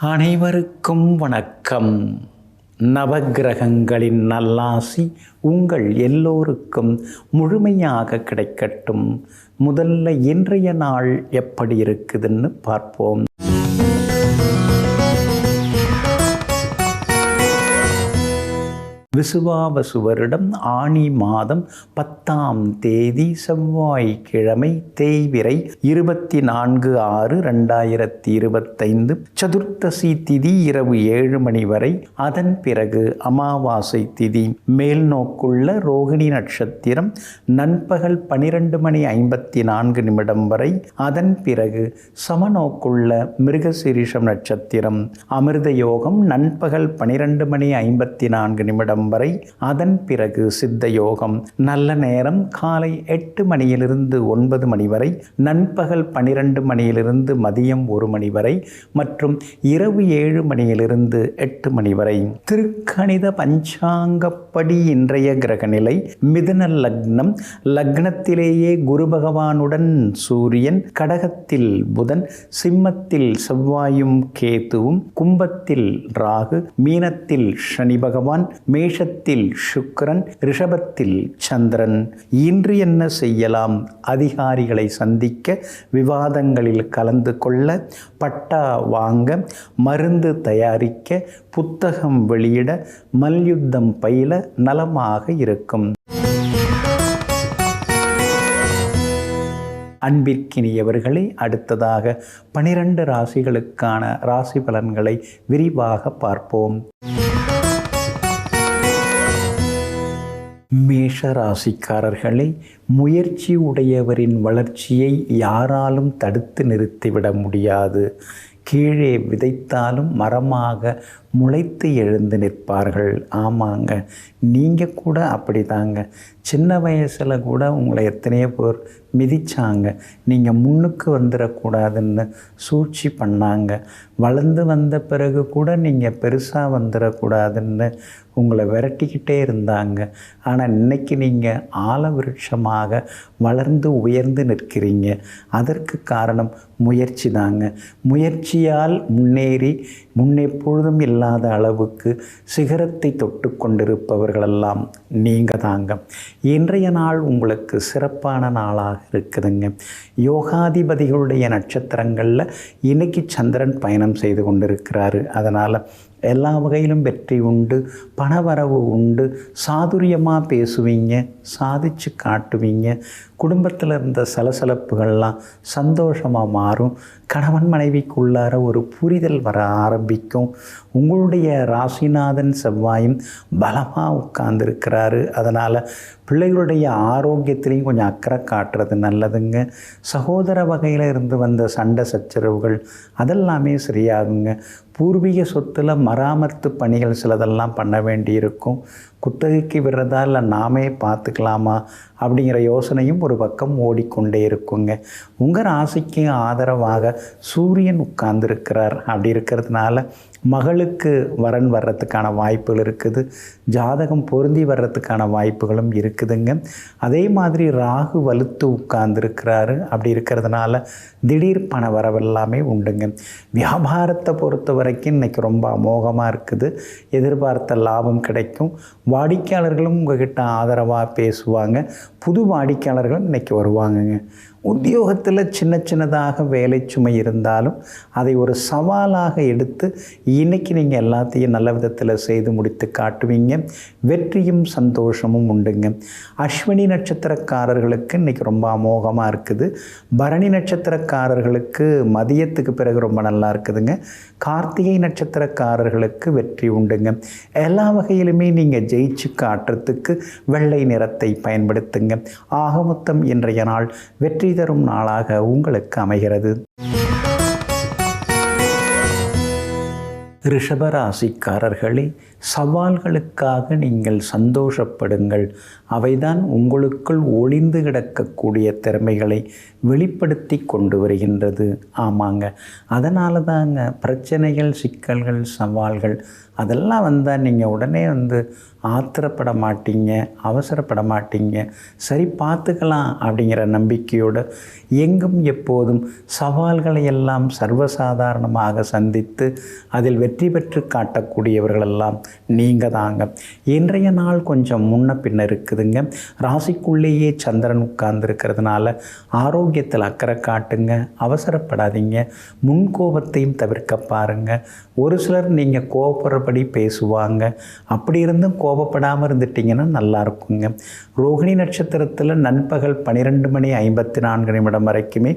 அனைவருக்கும் வணக்கம். நவக்கிரகங்களின் நல்லாசி உங்கள் எல்லோருக்கும் முழுமையாக கிடைக்கட்டும். முதல்ல இன்றைய நாள் எப்படி இருக்குதுன்னு பார்ப்போம். விசுவாவசு வருடம் ஆனி மாதம் 10ஆம் தேதி செவ்வாய்க்கிழமை தேய்பிறை 24/6/2025 சதுர்த்தசி திதி இரவு 7 மணி வரை. அதன் பிறகு அமாவாசை திதி. மேல் நோக்குள்ள ரோகிணி நட்சத்திரம் நண்பகல் 12:54 வரை. அதன் பிறகு சமநோக்குள்ள மிருகசீரிஷம் நட்சத்திரம். அமிர்த யோகம் நண்பகல் 12:54 வரை. அதன் பிறகு சித்த யோகம். நல்ல நேரம் காலை 8 மணியிலிருந்து 9 மணி வரை, நண்பகல் 12 மணியிலிருந்து மதியம் 1 மணி வரை மற்றும் இரவு 7 மணியிலிருந்து 8 மணி வரை. திருக்கணித பஞ்சாங்கப்படி இன்றைய கிரகநிலை மிதுன லக்னம். லக்னத்திலேயே குரு பகவானுடன் சூரியன், கடகத்தில் புதன், சிம்மத்தில் செவ்வாயும் கேதுவும், கும்பத்தில் ராகு, மீனத்தில் சனி பகவான், மேஷத்தில் சுக்கிரன், ரிஷபத்தில் சந்திரன். இன்று என்ன செய்யலாம்? அதிகாரிகளை சந்திக்க, விவாதங்களில் கலந்து கொள்ள, பட்டா வாங்க, மருந்து தயாரிக்க, புத்தகம் வெளியிட, மல்யுத்தம் பயில நலமாக இருக்கும். அன்பிற்கினியவர்களே, அடுத்ததாக 12 ராசிகளுக்கான ராசி பலன்களை விரிவாக பார்ப்போம். மேஷ ராசிக்காரர்களே, முயற்சி உடையவரின் வளர்ச்சியை யாராலும் தடுத்து நிறுத்திவிட முடியாது. கீழே விதைத்தாலும் மரமாக முளைத்து எழுந்து நிற்பார்கள். ஆமாங்க, நீங்கள் கூட அப்படி தாங்க. சின்ன வயசில் கூட உங்களை எத்தனையோ பேர் மிதிச்சாங்க. நீங்கள் முன்னுக்கு வந்துடக்கூடாதுன்னு சூழ்ச்சி பண்ணாங்க. வளர்ந்து வந்த பிறகு கூட நீங்கள் பெருசாக வந்துடக்கூடாதுன்னு உங்களை விரட்டிக்கிட்டே இருந்தாங்க. ஆனால் இன்றைக்கி நீங்கள் ஆல விருட்சமாக வளர்ந்து உயர்ந்து நிற்கிறீங்க. அதற்கு காரணம் முயற்சி தாங்க. முயற்சியால் முன்னேறி முன்னெப்பொழுதும் இல்லாத அளவுக்கு சிகரத்தை தொட்டு கொண்டிருப்பவர்களெல்லாம் நீங்கள் தாங்க. இன்றைய நாள் உங்களுக்கு சிறப்பான நாளாக இருக்குதுங்க. யோகாதிபதிகளுடைய நட்சத்திரங்களில் இன்றைக்கி சந்திரன் பயணம் செய்து கொண்டிருக்கிறாரு. அதனால் எல்லா வகையிலும் வெற்றி உண்டு, பணவரவு உண்டு, சாதுரியமாக பேசுவீங்க, சாதிச்சு காட்டுவீங்க. குடும்பத்தில் இருந்த சலசலப்புகள்லாம் சந்தோஷமாக மாறும். கணவன் மனைவிக்குள்ளார ஒரு புரிதல் வர ஆரம்பிக்கும். உங்களுடைய ராசிநாதன் செவ்வாயும் பலமாக உட்கார்ந்துருக்கிறாரு. அதனால் பிள்ளைகளுடைய ஆரோக்கியத்திலையும் கொஞ்சம் அக்கறை காட்டுறது நல்லதுங்க. சகோதர வகையில் இருந்து வந்த சண்டை சச்சரவுகள் அதெல்லாமே சரியாகுங்க. பூர்வீக சொத்தில் மராமத்து பணிகள் சிலதெல்லாம் பண்ண வேண்டியிருக்கும். குத்தகைக்கு விடுறதா இல்லை நாமே பார்த்துக்கலாமா அப்படிங்கிற யோசனையும் ஒரு பக்கம் ஓடிக்கொண்டே இருக்குங்க. உங்கள் ராசிக்கு ஆதரவாக சூரியன் உட்கார்ந்துருக்கிறார். அப்படி இருக்கிறதுனால மகளுக்கு வரன் வர்றதுக்கான வாய்ப்புகள் இருக்குது. ஜாதகம் பொருந்தி வர்றதுக்கான வாய்ப்புகளும் இருக்குதுங்க. அதே மாதிரி ராகு வலுத்து உட்கார்ந்துருக்கிறாரு. அப்படி இருக்கிறதுனால திடீர் பண வரவெல்லாமே உண்டுங்க. வியாபாரத்தை பொறுத்த வரைக்கும் இன்றைக்கி ரொம்ப அமோகமாக இருக்குது. எதிர்பார்த்த லாபம் கிடைக்கும். வாடிக்கையாளர்களும் உங்கள்கிட்ட ஆதரவாக பேசுவாங்க. புது வாடிக்கையாளர்களும் இன்றைக்கி வருவாங்கங்க. உத்தியோகத்தில் சின்ன சின்னதாக வேலை சுமை இருந்தாலும் அதை ஒரு சவாலாக எடுத்து இன்றைக்கி நீங்கள் எல்லாத்தையும் நல்ல விதத்தில் செய்து முடித்து காட்டுவீங்க. வெற்றியும் சந்தோஷமும் உண்டுங்க. அஸ்வினி நட்சத்திரக்காரர்களுக்கு இன்றைக்கி ரொம்ப அமோகமாக இருக்குது. பரணி நட்சத்திரக்காரர்களுக்கு மதியத்துக்கு பிறகு ரொம்ப நல்லா இருக்குதுங்க. கார்த்திகை நட்சத்திரக்காரர்களுக்கு வெற்றி உண்டுங்க. எல்லா வகையிலுமே நீங்கள் ஜெயிச்சு காட்டுறதுக்கு வெள்ளை நிறத்தை பயன்படுத்துங்க. ஆக மொத்தம் இன்றைய நாள் வெற்றி தரும் நாளாக உங்களுக்கு அமைகிறது. ரிஷபராசிக்காரர்களே, சவால்களுக்காக நீங்கள் சந்தோஷப்படுங்கள். அவைதான் உங்களுக்குள் ஒளிந்து கிடக்கக்கூடிய திறமைகளை வெளிப்படுத்தி கொண்டு வருகின்றது. ஆமாங்க, அதனால தாங்க பிரச்சனைகள், சிக்கல்கள், சவால்கள் அதெல்லாம் வந்தால் நீங்கள் உடனே ஆத்திரப்பட மாட்டீங்க, அவசரப்பட மாட்டீங்க. சரி பார்த்துக்கலாம் அப்படிங்கிற நம்பிக்கையோடு எங்கும் எப்போதும் சவால்களை எல்லாம் சர்வசாதாரணமாக சந்தித்து அதில் வெற்றி பெற்று காட்டக்கூடியவர்களெல்லாம் நீங்கள் தாங்க. இன்றைய நாள் கொஞ்சம் முன்ன பின்ன இருக்குதுங்க. ராசிக்குள்ளேயே சந்திரன் உட்கார்ந்துருக்கிறதுனால ஆரோக்கியத்தில் அக்கறை காட்டுங்க, அவசரப்படாதீங்க, முன்கோபத்தையும் தவிர்க்க பாருங்கள். ஒரு சிலர் நீங்கள் கோபப்படுறபடி பேசுவாங்க, அப்படி இருந்தும் கோபப்படாமல் இருந்துட்டிங்கன்னா நல்லா இருக்குங்க. ரோகிணி நட்சத்திரத்தில் நண்பகல் 12:54 வரைக்குமே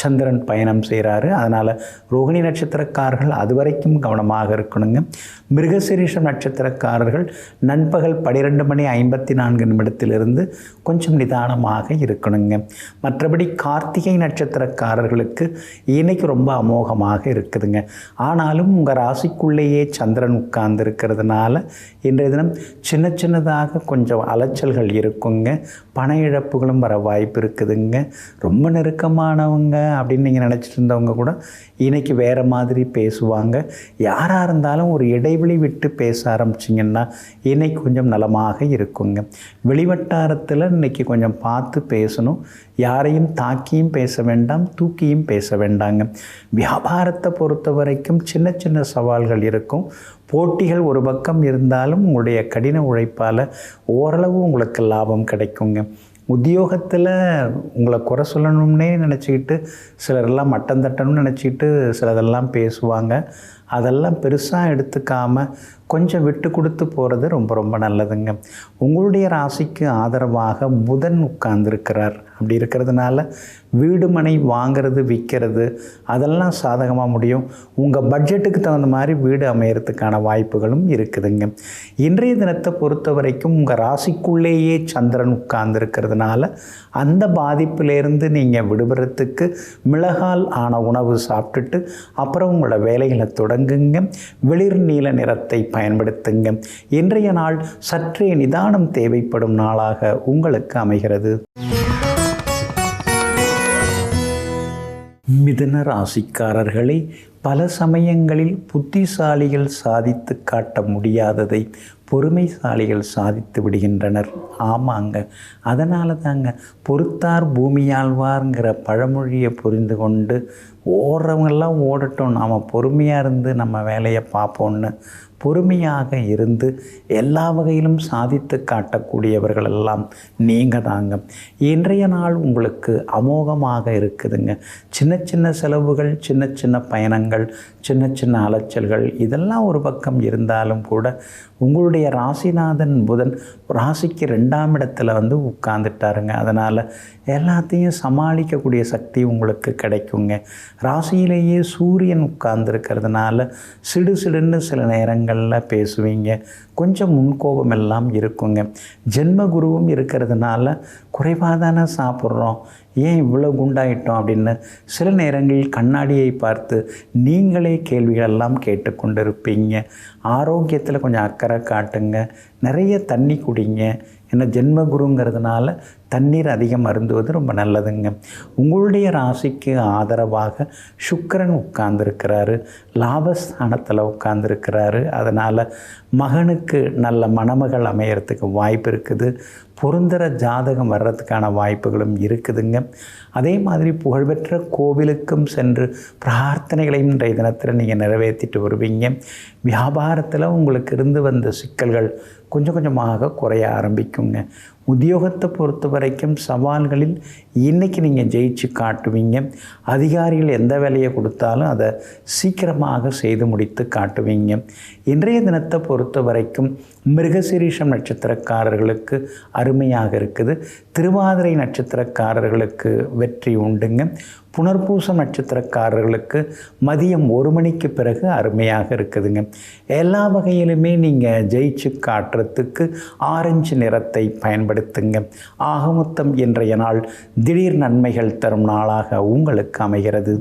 சந்திரன் பயணம் செய்கிறாரு. அதனால் ரோகிணி நட்சத்திரக்காரர்கள் அது வரைக்கும் கவனமாக இருக்கணுங்க. மிருகசீரிஷம் நட்சத்திரக்காரர்கள் நண்பகல் 12:54 கொஞ்சம் நிதானமாக இருக்கணுங்க. மற்றபடி கார்த்திகை நட்சத்திரக்காரர்களுக்கு இன்னைக்கு ரொம்ப அமோகமாக இருக்குதுங்க. ஆனாலும் உங்கள் ராசிக்குள்ளேயே சந்திரன் உட்கார்ந்து இருக்கிறதுனால இன்றைய தினம் சின்ன சின்னதாக கொஞ்சம் அலைச்சல்கள் இருக்குங்க. பண இழப்புகளும் வர வாய்ப்பு இருக்குதுங்க. ரொம்ப நெருக்கமானவங்க அப்படின்னு நீங்கள் நினச்சிட்டு இருந்தவங்க கூட இன்றைக்கி வேறு மாதிரி பேசுவாங்க. யாராக இருந்தாலும் ஒரு இடைவெளி விட்டு பேச ஆரம்பிச்சிங்கன்னா இன்றைக்கி கொஞ்சம் நலமாக இருக்குங்க. வெளிவட்டாரத்தில் இன்றைக்கி கொஞ்சம் பார்த்து பேசணும். யாரையும் தாக்கியும் பேச வேண்டாம், தூக்கியும் பேச வேண்டாங்க. வியாபாரத்தை பொறுத்த வரைக்கும் சின்ன சின்ன சவால்கள் இருக்கும். போட்டிகள் ஒரு பக்கம் இருந்தாலும் உங்களுடைய கடின உழைப்பால் ஓரளவு உங்களுக்கு லாபம் கிடைக்குங்க. உத்தியோகத்தில் உங்களை குறை சொல்லணும்னே நினச்சிக்கிட்டு சிலரெல்லாம் மட்டம் தட்டணும்னு நினச்சிக்கிட்டு சிலதெல்லாம் பேசுவாங்க. அதெல்லாம் பெருசாக எடுத்துக்காமல் கொஞ்சம் விட்டு கொடுத்து போகிறது ரொம்ப ரொம்ப நல்லதுங்க. உங்களுடைய ராசிக்கு ஆதரவாக புதன் உட்கார்ந்துருக்கிறார். அப்படி இருக்கிறதுனால வீடு மனை வாங்கிறது, விற்கிறது அதெல்லாம் சாதகமாக முடியும். உங்கள் பட்ஜெட்டுக்கு தகுந்த மாதிரி வீடு அமையறதுக்கான வாய்ப்புகளும் இருக்குதுங்க. இன்றைய தினத்தை பொறுத்த வரைக்கும் உங்கள் ராசிக்குள்ளேயே சந்திரன் உட்கார்ந்துருக்கிறதுனால அந்த பாதிப்பிலேருந்து நீங்கள் விடுபடுறதுக்கு மிளகால் ஆன உணவு சாப்பிட்டுட்டு அப்புறம் உங்களோட வேலைகளை தொடங்குங்க. வெளிர் நீல நிறத்தை பயன்படுத்துங்க. இன்றைய நாள் சற்றே நிதானம் தேவைப்படும் நாளாக உங்களுக்கு அமைகிறது. மிதுன ராசிக்காரர்களை பல சமயங்களில் புத்திசாலிகள் சாதித்து காட்ட முடியாததை பொறுமைசாலிகள் சாதித்து விடுகின்றனர். ஆமாங்க, அதனால தாங்க பொறுத்தார் பூமியாழ்வார்ங்கிற பழமொழியை புரிந்து கொண்டு ஓடுறவங்கெல்லாம் ஓடட்டும், நாம் பொறுமையாக இருந்து நம்ம வேலையை பார்ப்போன்னு பொறுமையாக இருந்து எல்லா வகையிலும் சாதித்து காட்டக்கூடியவர்களெல்லாம் நீங்கள் தாங்க. இன்றைய நாள் உங்களுக்கு அமோகமாக இருக்குதுங்க. சின்ன சின்ன செலவுகள், சின்ன சின்ன பயணங்கள், சின்ன சின்ன அலைச்சல்கள் இதெல்லாம் ஒரு பக்கம் இருந்தாலும் கூட உங்களுடைய ராசிநாதன் புதன் ராசிக்கு 2ஆம் இடத்துல உட்கார்ந்துட்டாருங்க. அதனால் எல்லாத்தையும் சமாளிக்கக்கூடிய சக்தி உங்களுக்கு கிடைக்குங்க. ராசியிலேயே சூரியன் உட்கார்ந்துருக்கிறதுனால சிடுன்னு சில நேரங்களில் பேசுவீங்க. கொஞ்சம் முன்கோபம் எல்லாம் இருக்குங்க. ஜென்ம குருவும் இருக்கிறதுனால குறைவாக தானே சாப்பிட்றோம், ஏன் இவ்வளோ குண்டாயிட்டோம் அப்படின்னு சில நேரங்களில் கண்ணாடியை பார்த்து நீங்களே கேள்விகளெல்லாம் கேட்டுக்கொண்டு இருப்பீங்க. ஆரோக்கியத்தில் கொஞ்சம் அக்கறை காட்டுங்க. நிறைய தண்ணி குடிங்க. ஏன்னா ஜென்மகுருங்கிறதுனால தண்ணீர் அதிகம் அருந்துவது ரொம்ப நல்லதுங்க. உங்களுடைய ராசிக்கு ஆதரவாக சுக்கிரன் உட்கார்ந்துருக்கிறாரு, லாபஸ்தானத்தில் உட்கார்ந்துருக்கிறாரு. அதனால் மகனுக்கு நல்ல மணமகள் அமையறதுக்கு வாய்ப்பு இருக்குது. பொருந்தர ஜாதகம் வர்றதுக்கான வாய்ப்புகளும் இருக்குதுங்க. அதே மாதிரி புகழ்பெற்ற கோவிலுக்கும் சென்று பிரார்த்தனைகளையும் இன்றைய தினத்தில் நீங்கள் நிறைவேற்றிட்டு வருவீங்க. வியாபாரத்தில் உங்களுக்கு இருந்து வந்த சிக்கல்கள் கொஞ்சம் கொஞ்சமாக குறைய ஆரம்பிக்குங்க. உத்தியோகத்தை பொறுத்த வரைக்கும் சவால்களில் இன்றைக்கி நீங்கள் ஜெயிச்சு காட்டுவீங்க. அதிகாரிகள் எந்த வேலையை கொடுத்தாலும் அதை சீக்கிரமாக செய்து முடித்து காட்டுவீங்க. இன்றைய தினத்தை பொறுத்த வரைக்கும் மிருகசீரிஷம் நட்சத்திரக்காரர்களுக்கு அருமையாக இருக்குது. திருவாதிரை நட்சத்திரக்காரர்களுக்கு வெற்றி உண்டுங்க. புனர்பூசம் நட்சத்திரக்காரர்களுக்கு மதியம் 1 மணிக்கு பிறகு அருமையாக இருக்குதுங்க. எல்லா வகையிலுமே நீங்கள் ஜெயிச்சு காட்டுறதுக்கு ஆரஞ்சு நிறத்தை பயன்படுத்துங்க. ஆகமொத்தம் இன்றைய நாள் திடீர் நன்மைகள் தரும் நாளாக உங்களுக்கு அமைகிறது.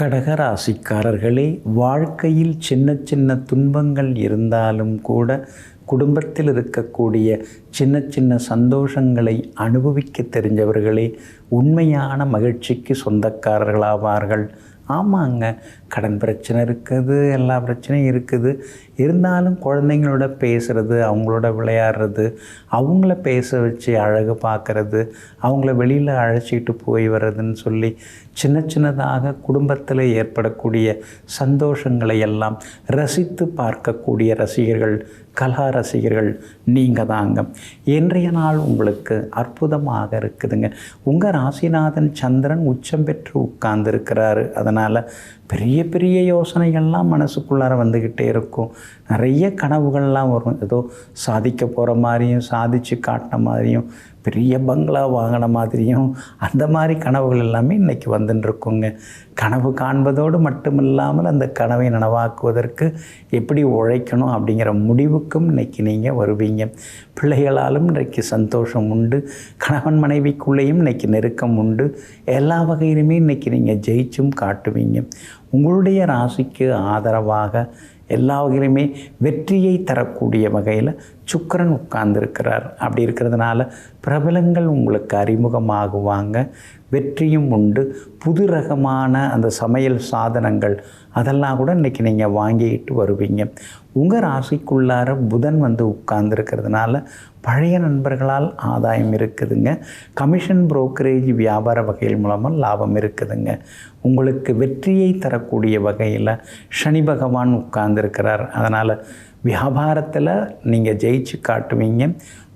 கடகராசிக்காரர்களே, வாழ்க்கையில் சின்ன சின்ன துன்பங்கள் இருந்தாலும் கூட குடும்பத்தில் இருக்கக்கூடிய சின்ன சின்ன சந்தோஷங்களை அனுபவிக்க தெரிஞ்சவர்களே உண்மையான மகிழ்ச்சிக்கு சொந்தக்காரர்களாவார்கள். ஆமாங்க, கடன் பிரச்சனை இருக்குது, எல்லா பிரச்சனையும் இருக்குது. இருந்தாலும் குழந்தைங்களோட பேசுகிறது, அவங்களோட விளையாடுறது, அவங்கள பேச வச்சு அழகு பார்க்குறது, அவங்கள வெளியில் அழைச்சிட்டு போய் வர்றதுன்னு சொல்லி சின்ன சின்னதாக குடும்பத்தில் ஏற்படக்கூடிய சந்தோஷங்களை எல்லாம் ரசித்து பார்க்கக்கூடிய ரசிகர்கள், கலா ரசிகர்கள் நீங்கள் தாங்க. இன்றைய நாள் உங்களுக்கு அற்புதமாக இருக்குதுங்க. உங்கள் ராசிநாதன் சந்திரன் உச்சம் பெற்று உட்கார்ந்துருக்கிறாரு. அதனால் பெரிய பெரிய யோசனைகள்லாம் மனசுக்குள்ளார வந்துக்கிட்டே இருக்கும். நிறைய கனவுகள்லாம் வரும். ஏதோ சாதிக்க போகிற மாதிரியும், சாதித்து காட்டின மாதிரியும், பெரிய பங்களா வாங்கின மாதிரியும், அந்த மாதிரி கனவுகள் எல்லாமே இன்றைக்கி வந்துட்டுருக்குங்க. கனவு காண்பதோடு மட்டுமில்லாமல் அந்த கனவை நனவாக்குவதற்கு எப்படி உழைக்கணும் அப்படிங்கிற முடிவுக்கும் இன்றைக்கி நீங்கள் வருவீங்க. பிள்ளைகளாலும் இன்றைக்கு சந்தோஷம் உண்டு. கணவன் மனைவிக்குள்ளேயும் இன்றைக்கி நெருக்கம் உண்டு. எல்லா வகையிலுமே இன்றைக்கி நீங்கள் ஜெயிச்சும் காட்டுவீங்க. உங்களுடைய ராசிக்கு ஆதரவாக எல்லா வகையிலுமே வெற்றியை தரக்கூடிய வகையில் சுக்கிரன் உட்கார்ந்துருக்கிறார். அப்படி இருக்கிறதுனால பிரபலங்கள் உங்களுக்கு அறிமுகமாகுவாங்க. வெற்றியும் உண்டு. புது ரகமான அந்த சமையல் சாதனங்கள் அதெல்லாம் கூட இன்றைக்கி நீங்கள் வாங்கிட்டு வருவீங்க. உங்கள் ராசிக்குள்ளார புதன் வந்து உட்கார்ந்துருக்கிறதுனால பழைய நண்பர்களால் ஆதாயம் இருக்குதுங்க. கமிஷன் புரோக்கரேஜ் வியாபார வகையில் மூலமாக லாபம் இருக்குதுங்க. உங்களுக்கு வெற்றியை தரக்கூடிய வகையில் சனி பகவான் உட்கார்ந்துருக்கிறார். அதனால் வியாபாரத்தில் நீங்கள் ஜெயிச்சு காட்டுவீங்க.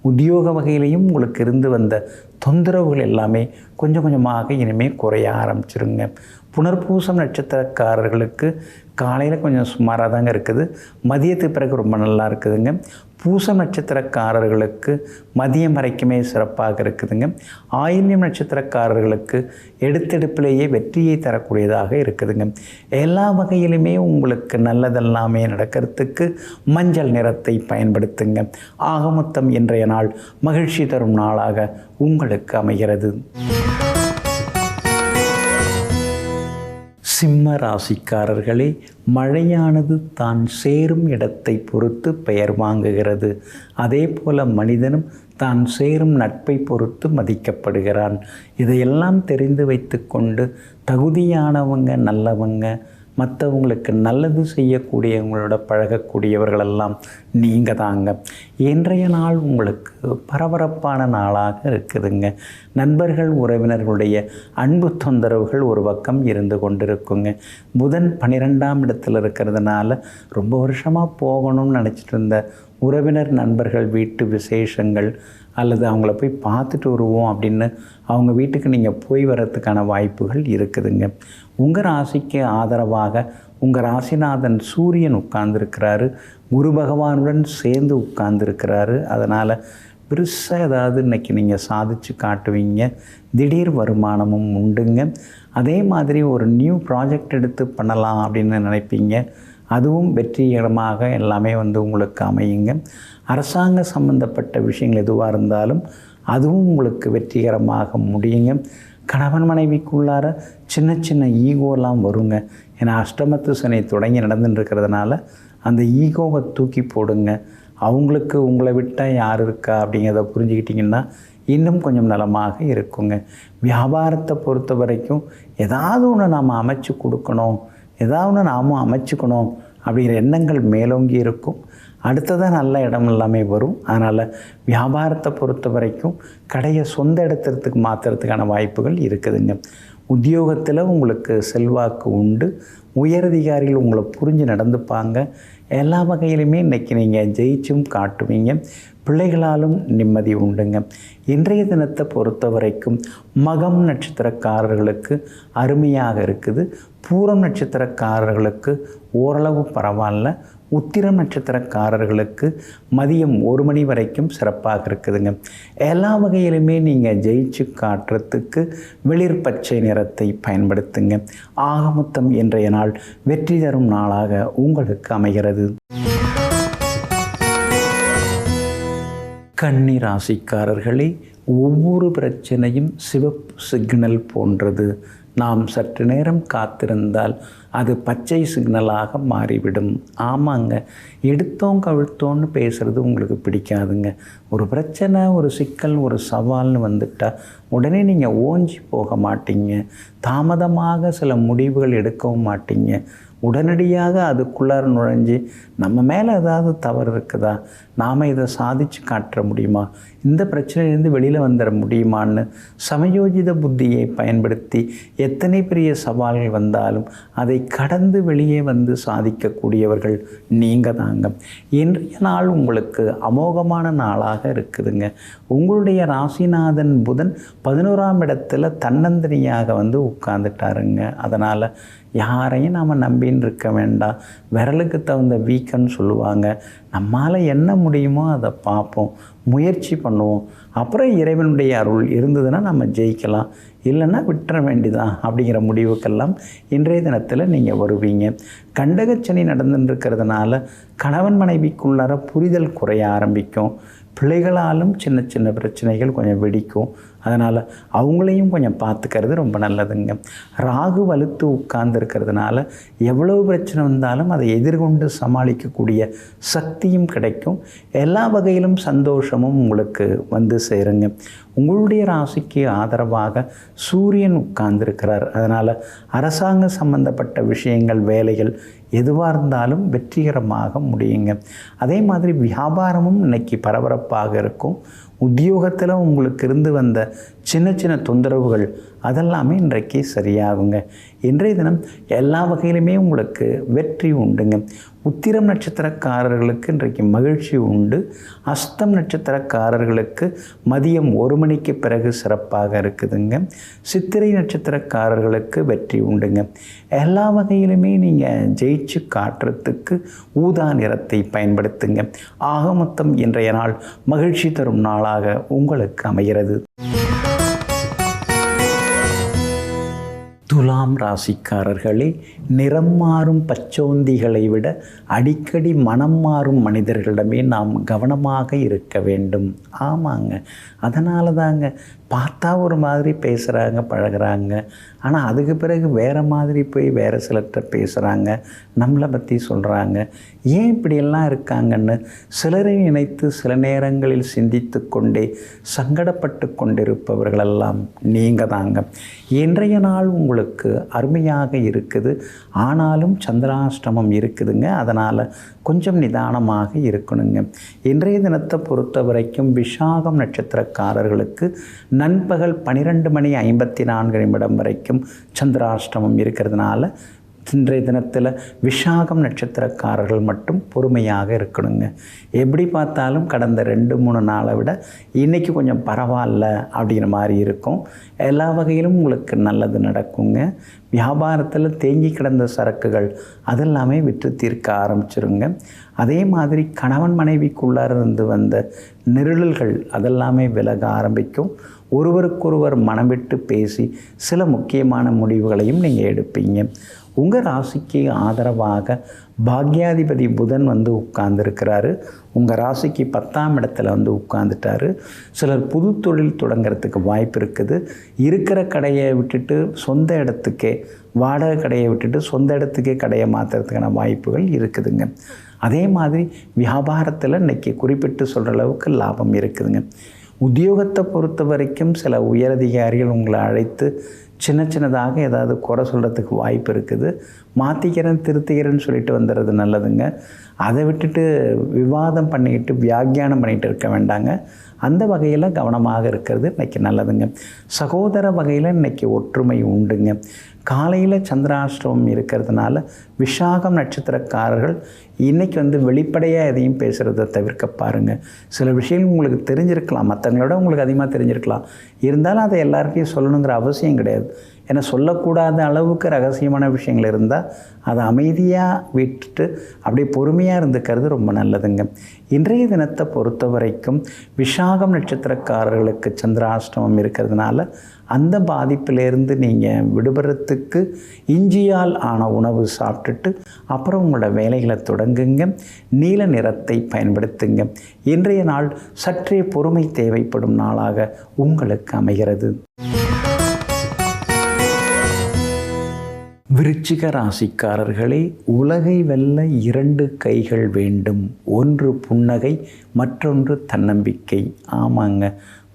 உத்தியோக வகையிலையும் உங்களுக்கு இருந்து வந்த தொந்தரவுகள் எல்லாமே கொஞ்சம் கொஞ்சமாக இனிமேல் குறைய ஆரம்பிச்சிருங்க. புனர்பூசம் நட்சத்திரக்காரர்களுக்கு காலையில் கொஞ்சம் சுமாராக தாங்க இருக்குது. மதியத்துக்கு பிறகு ரொம்ப நல்லா இருக்குதுங்க. பூசம் நட்சத்திரக்காரர்களுக்கு மதியம் வரைக்குமே சிறப்பாக இருக்குதுங்க. ஆயில்யம் நட்சத்திரக்காரர்களுக்கு எடுத்தெடுப்பிலேயே வெற்றியை தரக்கூடியதாக இருக்குதுங்க. எல்லா வகையிலுமே உங்களுக்கு நல்லதெல்லாமே நடக்கிறதுக்கு மஞ்சள் நிறத்தை பயன்படுத்துங்க. ஆக மொத்தம் இன்றைய நாள் மகிழ்ச்சி தரும் நாளாக உங்களுக்கு அமைகிறது. சிம்ம ராசிக்காரர்களே, மழையானது தான் சேரும் இடத்தை பொறுத்து பெயர் வாங்குகிறது. அதே போல் மனிதனும் தான் சேரும் நட்பை பொறுத்து மதிக்கப்படுகிறான். இதையெல்லாம் தெரிந்து வைத்து கொண்டு தகுதியானவங்க, நல்லவங்க, மற்றவங்களுக்கு நல்லது செய்யக்கூடியவங்களோட பழகக்கூடியவர்களெல்லாம் நீங்கள் தாங்க. இன்றைய நாள் உங்களுக்கு பரபரப்பான நாளாக இருக்குதுங்க. நண்பர்கள், உறவினர்களுடைய அன்பு தொந்தரவுகள் ஒரு பக்கம் இருந்து கொண்டிருக்குங்க. புதன் 12ஆம் இடத்துல இருக்கிறதுனால ரொம்ப வருஷமாக போகணும்னு நினச்சிட்டு இருந்த உறவினர், நண்பர்கள் வீட்டு விசேஷங்கள் அல்லது அவங்கள போய் பார்த்துட்டு வருவோம் அப்படின்னு அவங்க வீட்டுக்கு நீங்கள் போய் வர்றதுக்கான வாய்ப்புகள் இருக்குதுங்க. உங்கள் ராசிக்கு ஆதரவாக உங்கள் ராசிநாதன் சூரியன் உட்கார்ந்துருக்கிறாரு. குரு பகவானுடன் சேர்ந்து உட்கார்ந்துருக்கிறாரு. அதனால் பெருசாக ஏதாவது இன்றைக்கி நீங்கள் சாதித்து காட்டுவீங்க. திடீர் வருமானமும் உண்டுங்க. அதே மாதிரி ஒரு நியூ ப்ராஜெக்ட் எடுத்து பண்ணலாம் அப்படின்னு நினைப்பீங்க. அதுவும் வெற்றிகரமாக எல்லாமே வந்து உங்களுக்கு அமையுங்க. அரசாங்க சம்பந்தப்பட்ட விஷயங்கள் எதுவாக இருந்தாலும் அதுவும் உங்களுக்கு வெற்றிகரமாக முடியுங்க. கணவன் மனைவிக்குள்ளார சின்ன சின்ன ஈகோலாம் வருங்க. ஏன்னா அஷ்டமத்து சனி தொடங்கி நடந்துட்டுருக்கிறதுனால அந்த ஈகோவை தூக்கி போடுங்க. அவங்களுக்கு உங்களை விட்டால் யார் இருக்கா அப்படிங்கிறத புரிஞ்சுக்கிட்டிங்கன்னா இன்னும் கொஞ்சம் நலமாக இருக்குங்க. வியாபாரத்தை பொறுத்த வரைக்கும் ஏதாவது ஒன்று நாம் அமைச்சு கொடுக்கணும், ஏதாவது நாமும் அமைச்சுக்கணும் அப்படிங்கிற எண்ணங்கள் மேலோங்கி இருக்கும். அடுத்ததாக நல்ல இடம் எல்லாமே வரும். அதனால் வியாபாரத்தை பொறுத்த வரைக்கும் கடையை சொந்த இடத்துக்கு மாற்றுறதுக்கான வாய்ப்புகள் இருக்குதுங்க. உத்தியோகத்தில் உங்களுக்கு செல்வாக்கு உண்டு. உயரதிகாரிகள் உங்களை புரிஞ்சு நடந்துப்பாங்க. எல்லா வகையிலுமே இன்றைக்கி நீங்கள் ஜெயிச்சும் காட்டுவீங்க. பிள்ளைகளாலும் நிம்மதி உண்டுங்க. இன்றைய தினத்தை பொறுத்த வரைக்கும் மகம் நட்சத்திரக்காரர்களுக்கு அருமையாக இருக்குது. பூரம் நட்சத்திரக்காரர்களுக்கு ஓரளவு பரவாயில்ல. உத்திரம் நட்சத்திரக்காரர்களுக்கு மதியம் 1 மணி வரைக்கும் சிறப்பாக இருக்குதுங்க. எல்லா வகையிலுமே நீங்கள் ஜெயிச்சு காட்டுறதுக்கு வெளிர் பச்சை நிறத்தை பயன்படுத்துங்க. ஆக மொத்தம் இன்றைய நாள் வெற்றி தரும் நாளாக உங்களுக்கு அமைகிறது. கன்னி ராசிக்காரர்களே, ஒவ்வொரு பிரச்சனையும் சிவப்பு சிக்னல் போன்றது. நாம் சற்று நேரம் காத்திருந்தால் அது பச்சை சிக்னலாக மாறிவிடும். ஆமாங்க, எடுத்தோம் கவிழ்த்தோன்னு பேசுகிறது உங்களுக்கு பிடிக்காதுங்க. ஒரு பிரச்சனை, ஒரு சிக்கல், ஒரு சவால்னு வந்துட்டால் உடனே நீங்கள் ஓஞ்சி போக மாட்டீங்க. தாமதமாக சில முடிவுகள் எடுக்கவும் மாட்டீங்க. உடனடியாக அதுக்குள்ளார நுழைஞ்சி நம்ம மேலே ஏதாவது தவறு இருக்குதா, நாம் இதை சாதித்து காட்ட முடியுமா, இந்த பிரச்சனையிலேருந்து வெளியில் வந்துட முடியுமான்னு சமயோஜித புத்தியை பயன்படுத்தி எத்தனை பெரிய சவால்கள் வந்தாலும் அதை கடந்து வெளியே வந்து சாதிக்கக்கூடியவர்கள் நீங்கள் தாங்க. இன்றைய நாள் உங்களுக்கு அமோகமான நாளாக இருக்குதுங்க. உங்களுடைய ராசிநாதன் புதன் 11ஆம் இடத்துல தன்னந்தனியாக வந்து உட்கார்ந்துட்டாருங்க. அதனால் யாரையும் நாம் நம்பின்னு இருக்க வேண்டாம். விரலுக்கு தகுந்த வீக்கன்னு சொல்லுவாங்க. நம்மால் என்ன முடியுமோ அதை பார்ப்போம், முயற்சி பண்ணுவோம். அப்புறம் இறைவனுடைய அருள் இருந்ததுன்னா நம்ம ஜெயிக்கலாம், இல்லைன்னா விட்டுற வேண்டிதான் அப்படிங்கிற முடிவுக்கெல்லாம் இன்றைய தினத்தில் நீங்கள் வருவீங்க. கண்டகச்சனி நடந்துட்டுருக்கிறதுனால கணவன் மனைவிக்குள்ளார புரிதல் குறைய ஆரம்பிக்கும். பிள்ளைகளாலும் சின்ன சின்ன பிரச்சனைகள் கொஞ்சம் வெடிக்கும். அதனால் அவங்களையும் கொஞ்சம் பார்த்துக்கிறது ரொம்ப நல்லதுங்க. ராகு வலுத்து உட்கார்ந்துருக்கிறதுனால எவ்வளவு பிரச்சனை வந்தாலும் அதை எதிர்கொண்டு சமாளிக்கக்கூடிய சக்தியும் கிடைக்கும். எல்லா வகையிலும் சந்தோஷமும் உங்களுக்கு வந்து சேருங்க. உங்களுடைய ராசிக்கு ஆதரவாக சூரியன் உட்கார்ந்துருக்கிறார். அதனால் அரசாங்க சம்பந்தப்பட்ட விஷயங்கள், வேலைகள் எதுவாக இருந்தாலும் வெற்றிகரமாக முடியுங்க. அதே மாதிரி வியாபாரமும் இன்னைக்கு பரபரப்பாக இருக்கும். உத்தியோகத்தில் உங்களுக்கு இருந்து வந்த சின்ன சின்ன தொந்தரவுகள் அதெல்லாமே இன்றைக்கு சரியாகுங்க. இன்றைய தினம் எல்லா வகையிலுமே உங்களுக்கு வெற்றி உண்டுங்க. உத்திரம் நட்சத்திரக்காரர்களுக்கு இன்றைக்கு மகிழ்ச்சி உண்டு. அஸ்தம் நட்சத்திரக்காரர்களுக்கு மதியம் 1 மணிக்கு பிறகு சிறப்பாக இருக்குதுங்க. சித்திரை நட்சத்திரக்காரர்களுக்கு வெற்றி உண்டுங்க. எல்லா வகையிலுமே நீங்கள் ஜெயிச்சு காட்டுறதுக்கு ஊதா நிறத்தை பயன்படுத்துங்க. ஆக மொத்தம் இன்றைய நாள் மகிழ்ச்சி தரும் நாளாக உங்களுக்கு அமைகிறது. துலாம் ராசிக்காரர்களே, நிறம் மாறும் பச்சோந்திகளை விட அடிக்கடி மனம் மாறும் மனிதர்களிடமே நாம் கவனமாக இருக்க வேண்டும். ஆமாங்க, அதனால தாங்க பார்த்தா ஒரு மாதிரி பேசுகிறாங்க, பழகிறாங்க. ஆனால் அதுக்கு பிறகு வேறு மாதிரி போய் வேறு சிலர்கிட்ட பேசுகிறாங்க, நம்மளை பற்றி சொல்கிறாங்க. ஏன் இப்படியெல்லாம் இருக்காங்கன்னு சிலரை நினைத்து சில நேரங்களில் சிந்தித்து கொண்டே சங்கடப்பட்டு கொண்டிருப்பவர்களெல்லாம் நீங்கள் தாங்க. இன்றைய நாள் உங்களுக்கு அருமையாக இருக்குது. ஆனாலும் சந்திராஷ்டமம் இருக்குதுங்க. அதனால் கொஞ்சம் நிதானமாக இருக்கணுங்க. இன்றைய தினத்தை பொறுத்த வரைக்கும் விஷாகம் நட்சத்திரக்காரர்களுக்கு நண்பகல் 12:54 வரைக்கும் சந்திராஷ்டமம் இருக்கிறதுனால இன்றைய தினத்தில் விஷாகம் நட்சத்திரக்காரர்கள் மட்டும் பொறுமையாக இருக்கணுங்க. எப்படி பார்த்தாலும் கடந்த 2-3 நாளை விட இன்றைக்கி கொஞ்சம் பரவாயில்ல அப்படிங்கிற மாதிரி இருக்கும். எல்லா வகையிலும் உங்களுக்கு நல்லது நடக்குங்க. வியாபாரத்தில் தேங்கி கிடந்த சரக்குகள் அதெல்லாமே விற்று தீர்க்க ஆரம்பிச்சிருங்க. அதே மாதிரி கணவன் மனைவிக்குள்ளார இருந்து வந்த நெருடல்கள் அதெல்லாமே விலக ஆரம்பிக்கும். ஒருவருக்கொருவர் மனம் விட்டு பேசி சில முக்கியமான முடிவுகளையும் நீங்கள் எடுப்பீங்க. உங்கள் ராசிக்கு ஆதரவாக பாக்யாதிபதி புதன் வந்து உட்கார்ந்துருக்கிறாரு. உங்கள் ராசிக்கு 10ஆம் இடத்துல வந்து உட்கார்ந்துட்டாரு. சிலர் புது தொழில் தொடங்கிறதுக்கு வாய்ப்பு இருக்குது. இருக்கிற கடையை விட்டுட்டு சொந்த இடத்துக்கே, வாடகை கடையை விட்டுட்டு சொந்த இடத்துக்கே கடையை மாற்றுறதுக்கான வாய்ப்புகள் இருக்குதுங்க. அதே மாதிரி வியாபாரத்தில் இன்றைக்கி குறிப்பிட்டு சொல்கிற அளவுக்கு லாபம் இருக்குதுங்க. உத்தியோகத்தை பொறுத்த வரைக்கும் சில உயரதிகாரிகள் உங்களை அழைத்து சின்ன சின்னதாக ஏதாவது குறை சொல்கிறதுக்கு வாய்ப்பு இருக்குது. மாற்றிக்கிறேன் திருத்திக்கிறேன்னு சொல்லிட்டு வந்துடுறது நல்லதுங்க. அதை விட்டுட்டு விவாதம் பண்ணிக்கிட்டு வியாக்கியானம் பண்ணிகிட்டு இருக்க வேண்டாங்க. அந்த வகையில் கவனமாக இருக்கிறது இன்றைக்கி நல்லதுங்க. சகோதர வகையில் இன்றைக்கி ஒற்றுமை உண்டுங்க. காலையில் சந்திராஷ்டமம் இருக்கிறதுனால விஷாகம் நட்சத்திரக்காரர்கள் இன்றைக்கி வந்து வெளிப்படையாக எதையும் பேசுகிறத தவிர்க்க பாருங்கள். சில விஷயங்கள் உங்களுக்கு தெரிஞ்சிருக்கலாம், மற்றவங்களோட உங்களுக்கு அதிகமாக தெரிஞ்சிருக்கலாம். இருந்தாலும் அதை எல்லாருக்கையும் சொல்லணுங்கிற அவசியம் கிடையாது. ஏன்னா சொல்லக்கூடாத அளவுக்கு ரகசியமான விஷயங்கள் இருந்தால் அதை அமைதியாக விட்டுட்டு அப்படியே பொறுமையாக இருந்துக்கிறது ரொம்ப நல்லதுங்க. இன்றைய தினத்தை பொறுத்த வரைக்கும் விஷாகம் நட்சத்திரக்காரர்களுக்கு சந்திராஷ்டமம் இருக்கிறதுனால அந்த பாதிப்பிலேருந்து நீங்கள் விடுபடுறதுக்கு இஞ்சியால் ஆன உணவு சாப்பிட்டுட்டு அப்புறம் உங்களோட வேலைகளை தொடங்குங்க. நீல நிறத்தை பயன்படுத்துங்க. இன்றைய நாள் சற்றே பொறுமை தேவைப்படும் நாளாக உங்களுக்கு அமைகிறது. விருச்சிக ராசிக்காரர்களே, உலகை வெல்ல 2 கைகள் வேண்டும். ஒன்று புன்னகை, மற்றொன்று தன்னம்பிக்கை. ஆமாங்க,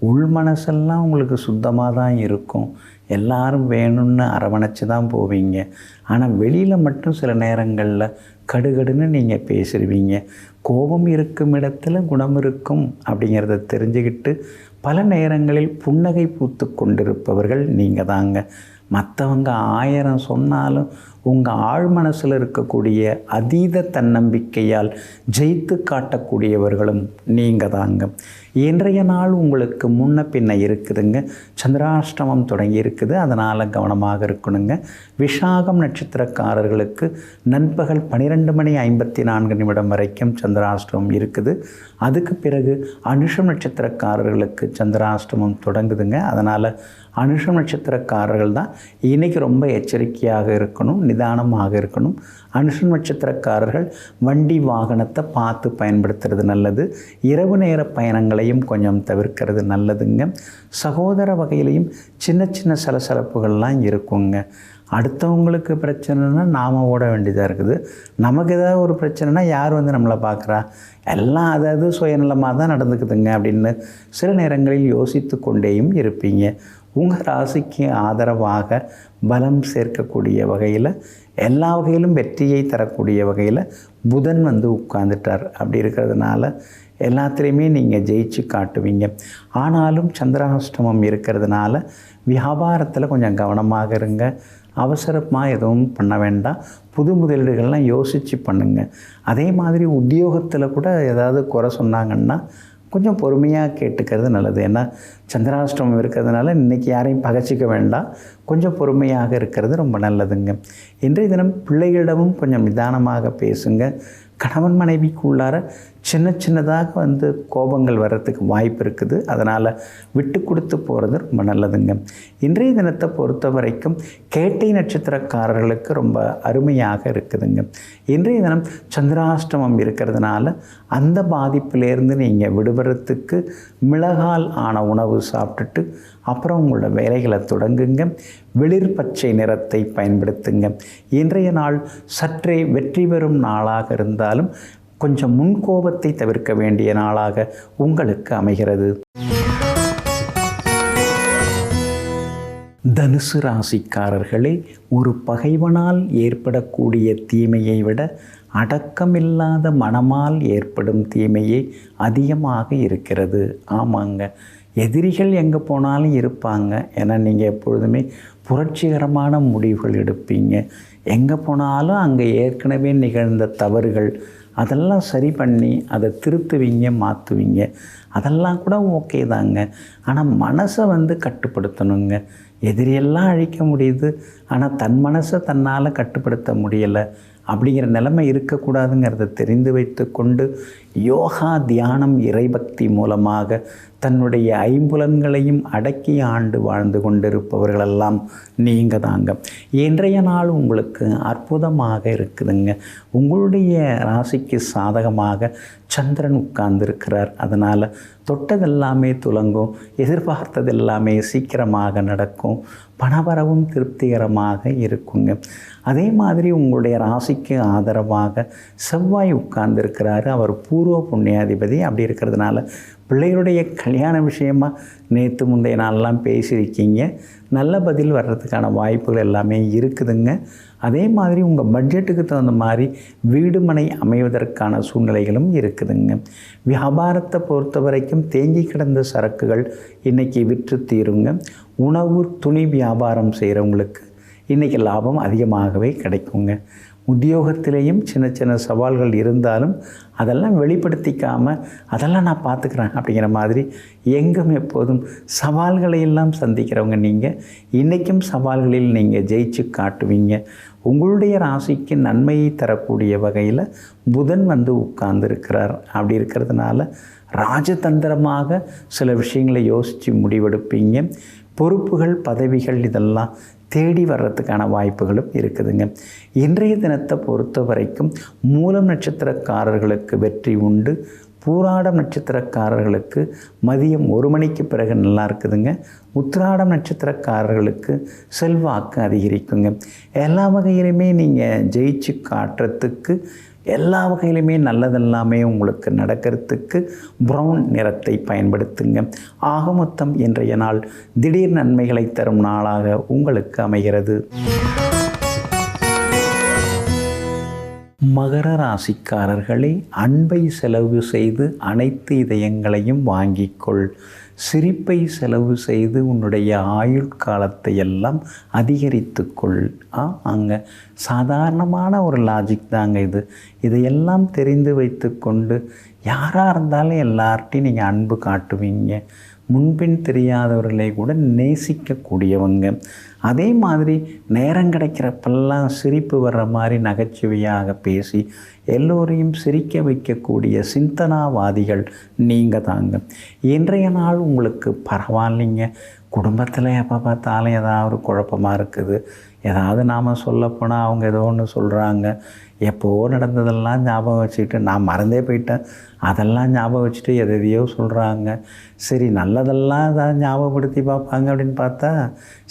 உள் மனசெல்லாம் உங்களுக்கு சுத்தமாக தான் இருக்கும். எல்லாரும் வேணும்னு அரவணைச்சு தான் போவீங்க. ஆனால் வெளியில் மட்டும் சில நேரங்களில் கடுகடுன்னு நீங்கள் பேசிடுவீங்க. கோபம் இருக்கும் இடத்துல குணம் இருக்கும் அப்படிங்கிறத தெரிஞ்சுக்கிட்டு பல நேரங்களில் புன்னகை பூத்து கொண்டிருப்பவர்கள் நீங்கள் தாங்க. மற்றவங்க 1000 சொன்னாலும் உங்கள் ஆழ் மனசில் இருக்கக்கூடிய அதீத தன்னம்பிக்கையால் ஜெயித்து காட்டக்கூடியவர்களும் நீங்கள் தாங்க. இன்றைய நாள் உங்களுக்கு முன்ன பின்ன இருக்குதுங்க. சந்திராஷ்டமம் தொடங்கி இருக்குது, அதனால் கவனமாக இருக்கணுங்க. விஷாகம் நட்சத்திரக்காரர்களுக்கு நண்பகல் 12:54 வரைக்கும் சந்திராஷ்டமம் இருக்குது. அதுக்கு பிறகு அனுஷம் நட்சத்திரக்காரர்களுக்கு சந்திராஷ்டமம் தொடங்குதுங்க. அதனால் அனுஷம் நட்சத்திரக்காரர்கள் தான் இன்றைக்கி ரொம்ப எச்சரிக்கையாக இருக்கணும், நிதானமாக இருக்கணும். அனுஷம் நட்சத்திரக்காரர்கள் வண்டி வாகனத்தை பார்த்து பயன்படுத்துறது நல்லது. இரவு நேர பயணங்களையும் கொஞ்சம் தவிர்க்கிறது நல்லதுங்க. சகோதர வகையிலையும் சின்ன சின்ன சலசலப்புகள்லாம் இருக்குங்க. அடுத்தவங்களுக்கு பிரச்சனைனா நாம் ஓட வேண்டியதாக இருக்குது. நமக்கு ஏதாவது ஒரு பிரச்சனைனா யார் வந்து நம்மளை பார்க்குறா, எல்லாம் அதாவது சுயநலமாக தான் நடந்துக்குதுங்க அப்படின்னு சில நேரங்களில் யோசித்து கொண்டேயும் இருப்பீங்க. உங்கள் ராசிக்கு ஆதரவாக பலம் சேர்க்கக்கூடிய வகையில், எல்லா வகையிலும் வெற்றியை தரக்கூடிய வகையில் புதன் வந்து உட்கார்ந்துட்டார். அப்படி இருக்கிறதுனால எல்லாத்துலேயுமே நீங்கள் ஜெயிச்சு காட்டுவீங்க. ஆனாலும் சந்திராஷ்டமம் இருக்கிறதுனால வியாபாரத்தில் கொஞ்சம் கவனமாக இருங்க. அவசரமாக எதுவும் பண்ண வேண்டாம். புது முதலீடுகள்லாம் யோசித்து பண்ணுங்கள். அதே மாதிரி உத்தியோகத்தில் கூட ஏதாவது குறை சொன்னாங்கன்னா கொஞ்சம் பொறுமையாக கேட்டுக்கிறது நல்லது. ஏன்னா சந்திராஷ்டமம் இருக்கிறதுனால இன்றைக்கி யாரையும் பகைச்சிக்க வேண்டாம். கொஞ்சம் பொறுமையாக இருக்கிறது ரொம்ப நல்லதுங்க. இன்றைய தினம் பிள்ளைகளிடமும் கொஞ்சம் நிதானமாக பேசுங்க. கணவன் மனைவிக்கு உள்ளார சின்ன சின்னதாக வந்து கோபங்கள் வர்றதுக்கு வாய்ப்பு இருக்குது. அதனால் விட்டு கொடுத்து போகிறது ரொம்ப நல்லதுங்க. இன்றைய தினத்தை பொறுத்த வரைக்கும் கேட்டை நட்சத்திரக்காரர்களுக்கு ரொம்ப அருமையாக இருக்குதுங்க. இன்றைய தினம் சந்திராஷ்டமம் இருக்கிறதுனால அந்த பாதிப்பிலேருந்து நீங்கள் விடுபடுறதுக்கு மிளகால் ஆன உணவு சாப்பிட்டுட்டு அப்புறம் உங்களோட வேலைகளை தொடங்குங்க. வெளிர் பச்சை நிறத்தை பயன்படுத்துங்க. இன்றைய நாள் சற்றே வெற்றி பெறும் நாளாக இருந்தாலும் கொஞ்சம் முன்கோபத்தை தவிர்க்க வேண்டிய நாளாக உங்களுக்கு அமைகிறது. தனுசு ராசிக்காரர்களே, ஒரு பகைவனால் ஏற்படக்கூடிய தீமையை விட அடக்கமில்லாத மனமால் ஏற்படும் தீமையே அதிகமாக இருக்கிறது. ஆமாங்க, எதிரிகள் எங்கே போனாலும் இருப்பாங்க. ஏன்னா நீங்கள் எப்பொழுதுமே புரட்சிகரமான முடிவுகள் எடுப்பீங்க. எங்கே போனாலும் அங்கே ஏற்கனவே நிகழ்ந்த தவறுகள் அதெல்லாம் சரி பண்ணி அதை திருத்துவீங்க, மாற்றுவீங்க. அதெல்லாம் கூட ஓகே தாங்க. ஆனால் மனசை வந்து கட்டுப்படுத்தணுங்க. எதிரியெல்லாம் அழிக்க முடியுது, ஆனால் தன் மனசை தன்னால் கட்டுப்படுத்த முடியலை. அப்படிங்கிற நிலைமை இருக்கக்கூடாதுங்கிறத தெரிந்து வைத்து கொண்டு யோகா, தியானம், இறைபக்தி மூலமாக தன்னுடைய ஐம்புலன்களையும் அடக்கி ஆண்டு வாழ்ந்து கொண்டிருப்பவர்களெல்லாம் நீங்கள் தாங்க. இன்றைய நாள் உங்களுக்கு அற்புதமாக இருக்குதுங்க. உங்களுடைய ராசிக்கு சாதகமாக சந்திரன் உட்கார்ந்துருக்கிறார். அதனால் தொட்டதெல்லாமே துலங்கும், எதிர்பார்த்ததெல்லாமே சீக்கிரமாக நடக்கும், பணவரவும் திருப்திகரமாக இருக்குங்க. அதே மாதிரி உங்களுடைய ராசிக்கு ஆதரவாக செவ்வாய் உட்கார்ந்துருக்கிறாரு. அவர் பூர்வ புண்ணியாதிபதி. அப்படி இருக்கிறதுனால பிள்ளைகளுடைய கல்யாண விஷயமாக நேற்று முந்தைய நாளெலாம் பேசியிருக்கீங்க. நல்ல பதில் வர்றதுக்கான வாய்ப்புகள் எல்லாமே இருக்குதுங்க. அதே மாதிரி உங்கள் பட்ஜெட்டுக்கு தகுந்த மாதிரி வீடு மனை அமைவதற்கான சூழ்நிலைகளும் இருக்குதுங்க. வியாபாரத்தை பொறுத்த வரைக்கும் தேங்கி கிடந்த சரக்குகள் இன்றைக்கி விற்று தீருங்க. உணவு, துணி வியாபாரம் செய்கிறவங்களுக்கு இன்றைக்கி லாபம் அதிகமாகவே கிடைக்குங்க. உத்தியோகத்திலேயும் சின்ன சின்ன சவால்கள் இருந்தாலும் அதெல்லாம் வெளிப்படுத்திக்காமல் அதெல்லாம் நான் பார்த்துக்கிறேன் அப்படிங்கிற மாதிரி எங்கும் எப்போதும் சவால்களையெல்லாம் சந்திக்கிறவங்க நீங்கள். இன்றைக்கும் சவால்களில் நீங்கள் ஜெயிச்சு காட்டுவீங்க. உங்களுடைய ராசிக்கு நன்மையை தரக்கூடிய வகையில் புதன் வந்து உட்கார்ந்துருக்கிறார். அப்படி இருக்கிறதுனால ராஜதந்திரமாக சில விஷயங்களை யோசித்து முடிவெடுப்பீங்க. பொறுப்புகள், பதவிகள் இதெல்லாம் தேடி வர்றதுக்கான வாய்ப்புகளும் இருக்குதுங்க. இன்றைய தினத்தை பொறுத்த வரைக்கும் மூலம் நட்சத்திரக்காரர்களுக்கு வெற்றி உண்டு. பூராடம் நட்சத்திரக்காரர்களுக்கு மதியம் 1 மணிக்கு பிறகு நல்லா இருக்குதுங்க. உத்திராடம் நட்சத்திரக்காரர்களுக்கு செல்வாக்கு அதிகரிக்குங்க. எல்லா வகையிலுமே நீங்கள் ஜெயிச்சு காட்டுறதுக்கு, எல்லா வகையிலுமே நல்லதெல்லாமே உங்களுக்கு நடக்கிறதுக்கு ப்ரௌன் நிறத்தை பயன்படுத்துங்க. ஆக மொத்தம் இன்றைய நாள் திடீர் நன்மைகளை தரும் நாளாக உங்களுக்கு அமைகிறது. மகர ராசிக்காரர்களே, அன்பை செலவு செய்து அனைத்து இதயங்களையும் வாங்கிக்கொள். சிரிப்பை செலவு செய்து உன்னுடைய ஆயுள் காலத்தை எல்லாம் அதிகரித்துக்கொள். அங்கே சாதாரணமான ஒரு லாஜிக் தாங்க இது. இதையெல்லாம் தெரிந்து வைத்து கொண்டு யாராக இருந்தாலும் எல்லார்ட்டையும் நீங்கள் அன்பு காட்டுவீங்க. முன்பின் தெரியாதவர்களை கூட நேசிக்கக்கூடியவங்க. அதே மாதிரி நேரம் கிடைக்கிறப்பெல்லாம் சிரிப்பு வர்ற மாதிரி நகைச்சுவையாக பேசி எல்லோரையும் சிரிக்க வைக்கக்கூடிய சிந்தனாவாதிகள் நீங்கள் தாங்க. இன்றைய நாள் உங்களுக்கு பரவாயில்லைங்க. குடும்பத்தில் எப்போ பார்த்தாலும் ஏதாவது குழப்பமாக இருக்குது. ஏதாவது நாம் சொல்லப்போனால் அவங்க ஏதோ ஒன்று சொல்கிறாங்க. எப்போவோ நடந்ததெல்லாம் ஞாபகம் வச்சுக்கிட்டு நான் மறந்தே போயிட்டேன், அதெல்லாம் ஞாபகம் வச்சுட்டு எதையோ சொல்கிறாங்க. சரி, நல்லதெல்லாம் ஏதாவது ஞாபகப்படுத்தி பார்ப்பாங்க அப்படின்னு பார்த்தா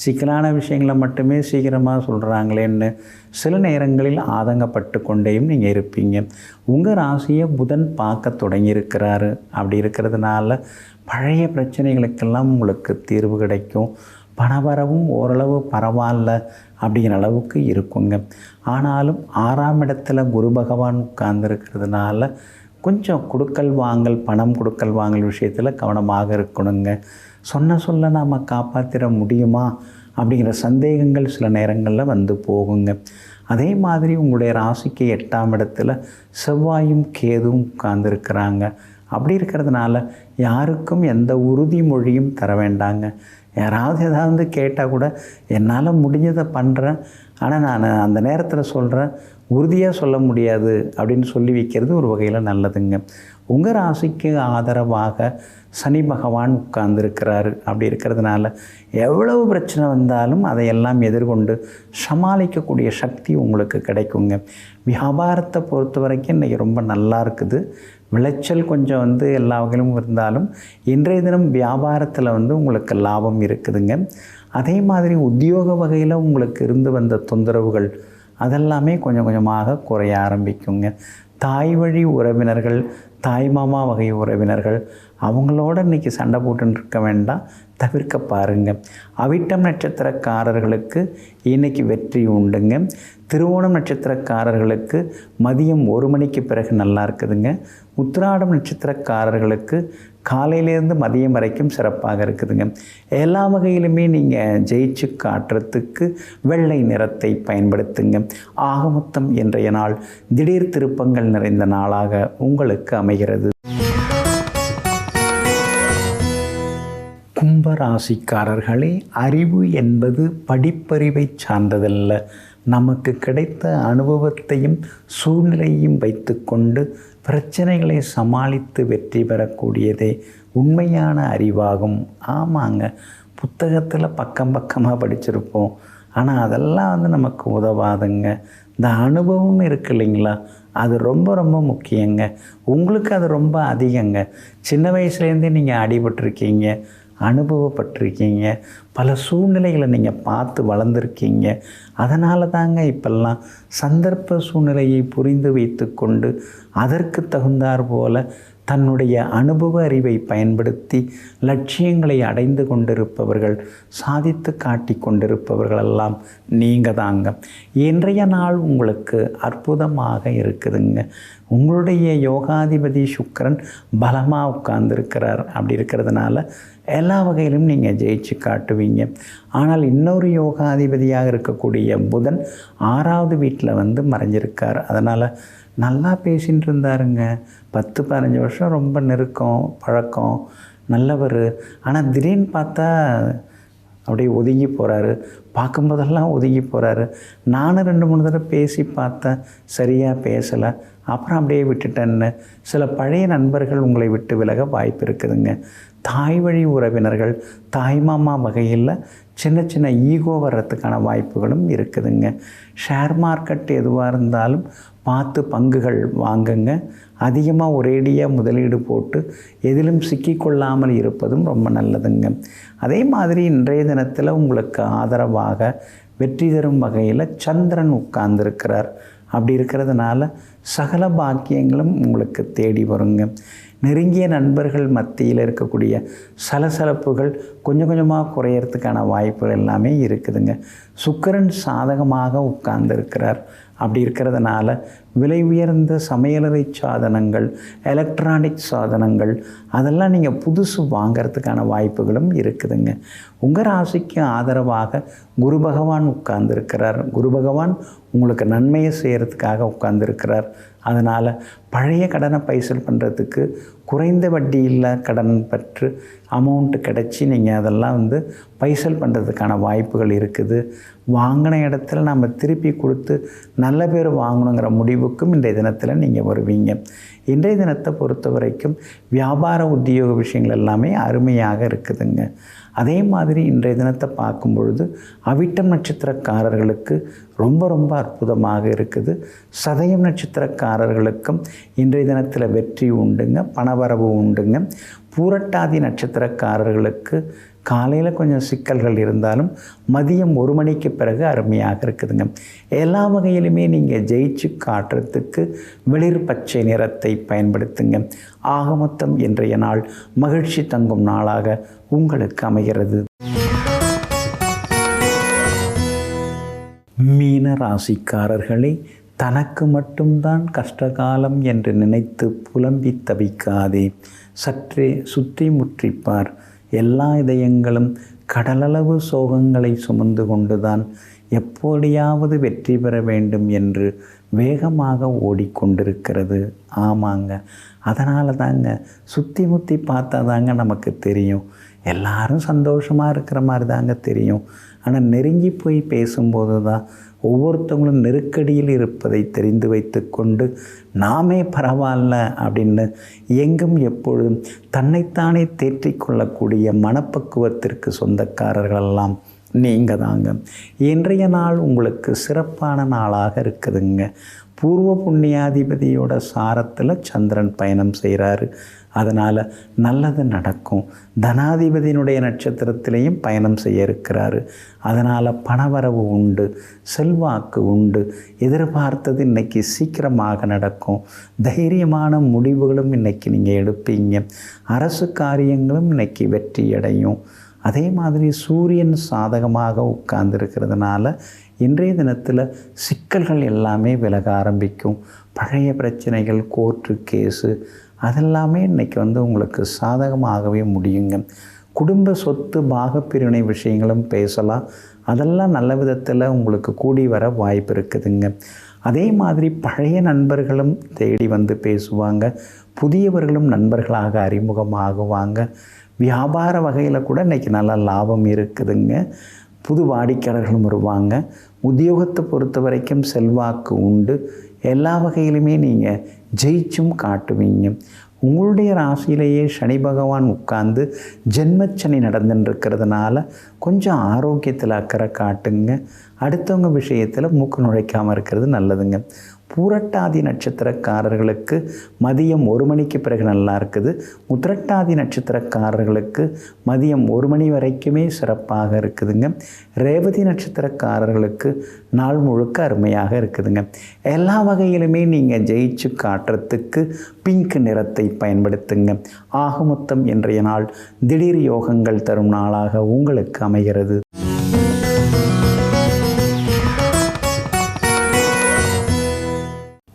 சிக்கலான விஷயங்களை மட்டுமே சீக்கிரமாக சொல்கிறாங்களேன்னு சில நேரங்களில் ஆதங்கப்பட்டு கொண்டேயும் நீங்கள் இருப்பீங்க. உங்கள் ராசியை புதன் பார்க்க தொடங்கியிருக்கிறாரு. அப்படி இருக்கிறதுனால பழைய பிரச்சனைகளுக்கெல்லாம் உங்களுக்கு தீர்வு கிடைக்கும். பணவரவும் ஓரளவு பரவாயில்ல அப்படிங்கிற அளவுக்கு இருக்குங்க. ஆனாலும் 6ஆம் இடத்துல குரு பகவான் உட்கார்ந்துருக்கிறதுனால கொஞ்சம் கொடுக்கல் வாங்கல், பணம் கொடுக்கல் வாங்கல் விஷயத்தில் கவனமாக இருக்கணுங்க. சொல்ல நாம் காப்பாற்றிட முடியுமா அப்படிங்கிற சந்தேகங்கள் சில நேரங்களில் வந்து போகுங்க. அதே மாதிரி உங்களுடைய ராசிக்கு 8ஆம் இடத்துல செவ்வாயும் கேதுவும் உட்கார்ந்துருக்கிறாங்க. அப்படி இருக்கிறதுனால யாருக்கும் எந்த உறுதிமொழியும் தர வேண்டாங்க. யாராவது ஏதாவது கேட்டால் கூட என்னால் முடிஞ்சதை பண்ணுறேன், ஆனால் நான் அந்த நேரத்தில் சொல்கிறேன், உறுதியாக சொல்ல முடியாது அப்படின்னு சொல்லி வைக்கிறது ஒரு வகையில் நல்லதுங்க. உங்கள் ராசிக்கு ஆதரவாக சனி பகவான் உட்கார்ந்துருக்கிறாரு. அப்படி இருக்கிறதுனால எவ்வளவு பிரச்சனை வந்தாலும் அதையெல்லாம் எதிர்கொண்டு சமாளிக்கக்கூடிய சக்தி உங்களுக்கு கிடைக்குங்க. வியாபாரத்தை பொறுத்த வரைக்கும் இன்றைக்கி ரொம்ப நல்லா இருக்குது. விளைச்சல் கொஞ்சம் எல்லா வகையிலும் இருந்தாலும் இன்றைய தினம் வியாபாரத்தில் உங்களுக்கு லாபம் இருக்குதுங்க. அதே மாதிரி உத்தியோக வகையில் உங்களுக்கு இருந்து வந்த தொந்தரவுகள் அதெல்லாமே கொஞ்சம் கொஞ்சமாக குறைய ஆரம்பிக்குங்க. தாய் வழி உறவினர்கள், தாய் மாமா வகை உறவினர்கள் அவங்களோட இன்றைக்கி சண்டை போட்டுன்னு இருக்க வேண்டாம், தவிர்க்க பாருங்கள். அவிட்டம் நட்சத்திரக்காரர்களுக்கு இன்றைக்கி வெற்றி உண்டுங்க. திருவோணம் நட்சத்திரக்காரர்களுக்கு மதியம் 1 மணிக்கு பிறகு நல்லா இருக்குதுங்க. உத்திராடம் நட்சத்திரக்காரர்களுக்கு காலையிலேருந்து மதியம் வரைக்கும் சிறப்பாக இருக்குதுங்க. எல்லா வகையிலுமே நீங்கள் ஜெயிச்சு காட்டுறதுக்கு வெள்ளை நிறத்தை பயன்படுத்துங்க. ஆக மொத்தம் இன்றைய நாள் திடீர் திருப்பங்கள் நிறைந்த நாளாக உங்களுக்கு அமைகிறது. கும்பராசிக்காரர்களே, அறிவு என்பது படிப்பறிவை சார்ந்ததல்ல. நமக்கு கிடைத்த அனுபவத்தையும் சூழ்நிலையும் வைத்துக்கொண்டு பிரச்சனைகளை சமாளித்து வெற்றி பெறக்கூடியதே உண்மையான அறிவாகும். ஆமாங்க, புத்தகத்தில் பக்கம் பக்கமாக படிச்சிருப்போம், ஆனால் அதெல்லாம் நமக்கு உதவாதுங்க. இந்த அனுபவம் இருக்குது இல்லைங்களா, அது ரொம்ப ரொம்ப முக்கியங்க. உங்களுக்கு அது ரொம்ப அதிகங்க. சின்ன வயசுலேருந்தே நீங்கள் அடிபட்டிருக்கீங்க, அனுபவப்பட்டிருக்கீங்க, பல சூழ்நிலைகளை நீங்கள் பார்த்து வளர்ந்துருக்கீங்க. அதனால தாங்க இப்பெல்லாம் சந்தர்ப்ப சூழ்நிலையை புரிந்து வைத்து கொண்டு அதற்கு தகுந்தாற் போல தன்னுடைய அனுபவ அறிவை பயன்படுத்தி லட்சியங்களை அடைந்து கொண்டிருப்பவர்கள், சாதித்து காட்டி கொண்டிருப்பவர்களெல்லாம் நீங்கள் தாங்க. இன்றைய நாள் உங்களுக்கு அற்புதமாக இருக்குதுங்க. உங்களுடைய யோகாதிபதி சுக்கிரன் பலமாக உட்கார்ந்துருக்கிறார். அப்படி இருக்கிறதுனால எல்லா வகையிலும் நீங்கள் ஜெயிச்சு காட்டுவீங்க. ஆனால் இன்னொரு யோகாதிபதியாக இருக்கக்கூடிய புதன் 6ஆவது வீட்டில் மறைஞ்சிருக்கார். அதனால் நல்லா பேசிகிட்டு இருந்தாருங்க. 10-15 வருஷம் ரொம்ப நெருக்கம், பழக்கம், நல்லவர். ஆனால் திடீர்னு பார்த்தா அப்படியே ஒதுங்கி போகிறாரு. பார்க்கும்போதெல்லாம் ஒதுங்கி போகிறாரு. நானும் 2-3 தடவை பேசி பார்த்தேன், சரியாக பேசலை, அப்புறம் அப்படியே விட்டுட்டேன்னு சில பழைய நண்பர்கள் உங்களை விட்டு விலக வாய்ப்பு இருக்குதுங்க. தாய் வழி உறவினர்கள், தாய்மாமா வகையில் சின்ன சின்ன ஈகோ வர்றதுக்கான வாய்ப்புகளும் இருக்குதுங்க. ஷேர் மார்க்கெட் எதுவாக இருந்தாலும் பார்த்து பங்குகள் வாங்குங்க. அதிகமாக ஒரேடியாக முதலீடு போட்டு எதிலும் சிக்கிக்கொள்ளாமல் இருப்பதும் ரொம்ப நல்லதுங்க. அதே மாதிரி இன்றைய தினத்தில் உங்களுக்கு ஆதரவாக வெற்றி தரும் வகையில் சந்திரன் உட்கார்ந்துருக்கிறார். அப்படி இருக்கிறதுனால சகல பாக்கியங்களும் உங்களுக்கு தேடி வருங்க. நெருங்கிய நண்பர்கள் மத்தியில் இருக்கக்கூடிய சலசலப்புகள் கொஞ்சம் கொஞ்சமாக குறையறதுக்கான வாய்ப்புகள் எல்லாமே இருக்குதுங்க. சுக்கிரன் சாதகமாக உட்கார்ந்துருக்கிறார். அப்படி இருக்கிறதுனால விலை உயர்ந்த சமையலறை சாதனங்கள், எலக்ட்ரானிக் சாதனங்கள் அதெல்லாம் நீங்கள் புதுசு வாங்கிறதுக்கான வாய்ப்புகளும் இருக்குதுங்க. உங்கள் ராசிக்கு ஆதரவாக குரு பகவான் உட்கார்ந்துருக்கிறார். குரு பகவான் உங்களுக்கு நன்மையை செய்கிறதுக்காக உட்கார்ந்துருக்கிறார். அதனால் பழைய கடனை பைசல் பண்ணுறதுக்கு குறைந்த வட்டியில் கடன் பெற்று அமௌண்ட்டு கிடச்சி நீங்கள் அதெல்லாம் பைசல் பண்ணுறதுக்கான வாய்ப்புகள் இருக்குது. வாங்கின இடத்துல நம்ம திருப்பி கொடுத்து நல்ல பேர் வாங்கணுங்கிற முடிவுக்கும் இன்றைய தினத்தில் நீங்கள் வருவீங்க. இன்றைய தினத்தை பொறுத்த வரைக்கும் வியாபார உத்தியோக விஷயங்கள் எல்லாமே அருமையாக இருக்குதுங்க. அதே மாதிரி இன்றைய தினத்தை பார்க்கும் பொழுது அவிட்டம் நட்சத்திரக்காரர்களுக்கு ரொம்ப ரொம்ப அற்புதமாக இருக்குது. சதயம் நட்சத்திரக்காரர்களுக்கும் இன்றைய தினத்தில் வெற்றி உண்டுங்க, பணவரவு உண்டுங்க. பூரட்டாதி நட்சத்திரக்காரர்களுக்கு காலையில் கொஞ்சம் சிக்கல்கள் இருந்தாலும் மதியம் 1 மணிக்கு பிறகு அருமையாக இருக்குதுங்க. எல்லா வகையிலுமே நீங்கள் ஜெயிச்சு காட்டுறதுக்கு வெளிர் பச்சை நிறத்தை பயன்படுத்துங்க. ஆக மொத்தம் இன்றைய நாள் மகிழ்ச்சி தங்கும் நாளாக உங்களுக்கு அமைகிறது. மீன ராசிக்காரர்களே, தனக்கு மட்டும்தான் கஷ்டகாலம் என்று நினைத்து புலம்பி தவிக்காதே. சற்றே சுற்றி முற்றிப்பார். எல்லா இதயங்களும் கடலளவு சோகங்களை சுமந்து கொண்டுதான் எப்படியாவது வெற்றி பெற வேண்டும் என்று வேகமாக ஓடிக்கொண்டிருக்கிறது. ஆமாங்க, அதனால தாங்க சுற்றி முற்றி பார்த்தா தாங்க நமக்கு தெரியும். எல்லாரும் சந்தோஷமாக இருக்கிற மாதிரி தாங்க தெரியும். ஆனால் நெருங்கி போய் பேசும்போது தான் ஒவ்வொருத்தவங்களும் நெருக்கடியில் இருப்பதை தெரிந்து வைத்து கொண்டு நாமே பரவாயில்ல அப்படின்னு எங்கும் எப்பொழுதும் தன்னைத்தானே தேற்றிக்கொள்ளக்கூடிய மனப்பக்குவத்திற்கு சொந்தக்காரர்களெல்லாம் நீங்கள் தாங்க. இன்றைய நாள் உங்களுக்கு சிறப்பான நாளாக இருக்குதுங்க. பூர்வ புண்ணியாதிபதியோட சாரத்தில் சந்திரன் பயணம் செய்கிறாரு. அதனால் நல்லது நடக்கும். தனாதிபதியினுடைய நட்சத்திரத்திலையும் பயணம் செய்ய இருக்கிறாரு. அதனால் பணவரவு உண்டு, செல்வாக்கு உண்டு. எதிர்பார்த்தது இன்றைக்கி சீக்கிரமாக நடக்கும். தைரியமான முடிவுகளும் இன்றைக்கி நீங்கள் எடுப்பீங்க. அரசு காரியங்களும் இன்றைக்கி வெற்றி அடையும். அதே மாதிரி சூரியன் சாதகமாக உட்கார்ந்துருக்கிறதுனால இன்றைய தினத்தில் சிக்கல்கள் எல்லாமே விலக ஆரம்பிக்கும். பழைய பிரச்சனைகள், கோர்ட்டு கேஸு அதெல்லாமே இன்றைக்கி உங்களுக்கு சாதகமாகவே முடியுங்க. குடும்ப சொத்து பாகப்பிரிவினை விஷயங்களும் பேசலாம். அதெல்லாம் நல்ல விதத்தில் உங்களுக்கு கூடி வர வாய்ப்பு இருக்குதுங்க. அதே மாதிரி பழைய நண்பர்களும் தேடி வந்து பேசுவாங்க. புதியவர்களும் நண்பர்களாக அறிமுகமாகுவாங்க. வியாபார வகையில் கூட இன்றைக்கி நல்ல லாபம் இருக்குதுங்க. புது வாடிக்கையாளர்களும் வருவாங்க. உத்தியோகத்தை பொறுத்த வரைக்கும் செல்வாக்கு உண்டு. எல்லா வகையிலுமே நீங்கள் ஜெயிச்சும் காட்டுவீங்க. உங்களுடைய ராசியிலேயே சனி பகவான் உட்கார்ந்து ஜென்மச்சனி நடந்துட்டுருக்கிறதுனால கொஞ்சம் ஆரோக்கியத்தில் அக்கறை காட்டுங்க. அடுத்தவங்க விஷயத்தில் மூக்கு நுழைக்காமல் இருக்கிறது நல்லதுங்க. பூரட்டாதி நட்சத்திரக்காரர்களுக்கு மதியம் 1 மணிக்கு பிறகு நல்லா இருக்குது. உத்திரட்டாதி நட்சத்திரக்காரர்களுக்கு மதியம் 1 மணி வரைக்குமே சிறப்பாக இருக்குதுங்க. ரேவதி நட்சத்திரக்காரர்களுக்கு நாள் முழுக்க அருமையாக இருக்குதுங்க. எல்லா வகையிலுமே நீங்கள் ஜெயிச்சு காட்டுறதுக்கு பிங்க் நிறத்தை பயன்படுத்துங்க. ஆக மொத்தம் இன்றைய நாள் திடீர் யோகங்கள் தரும் நாளாக உங்களுக்கு அமைகிறது.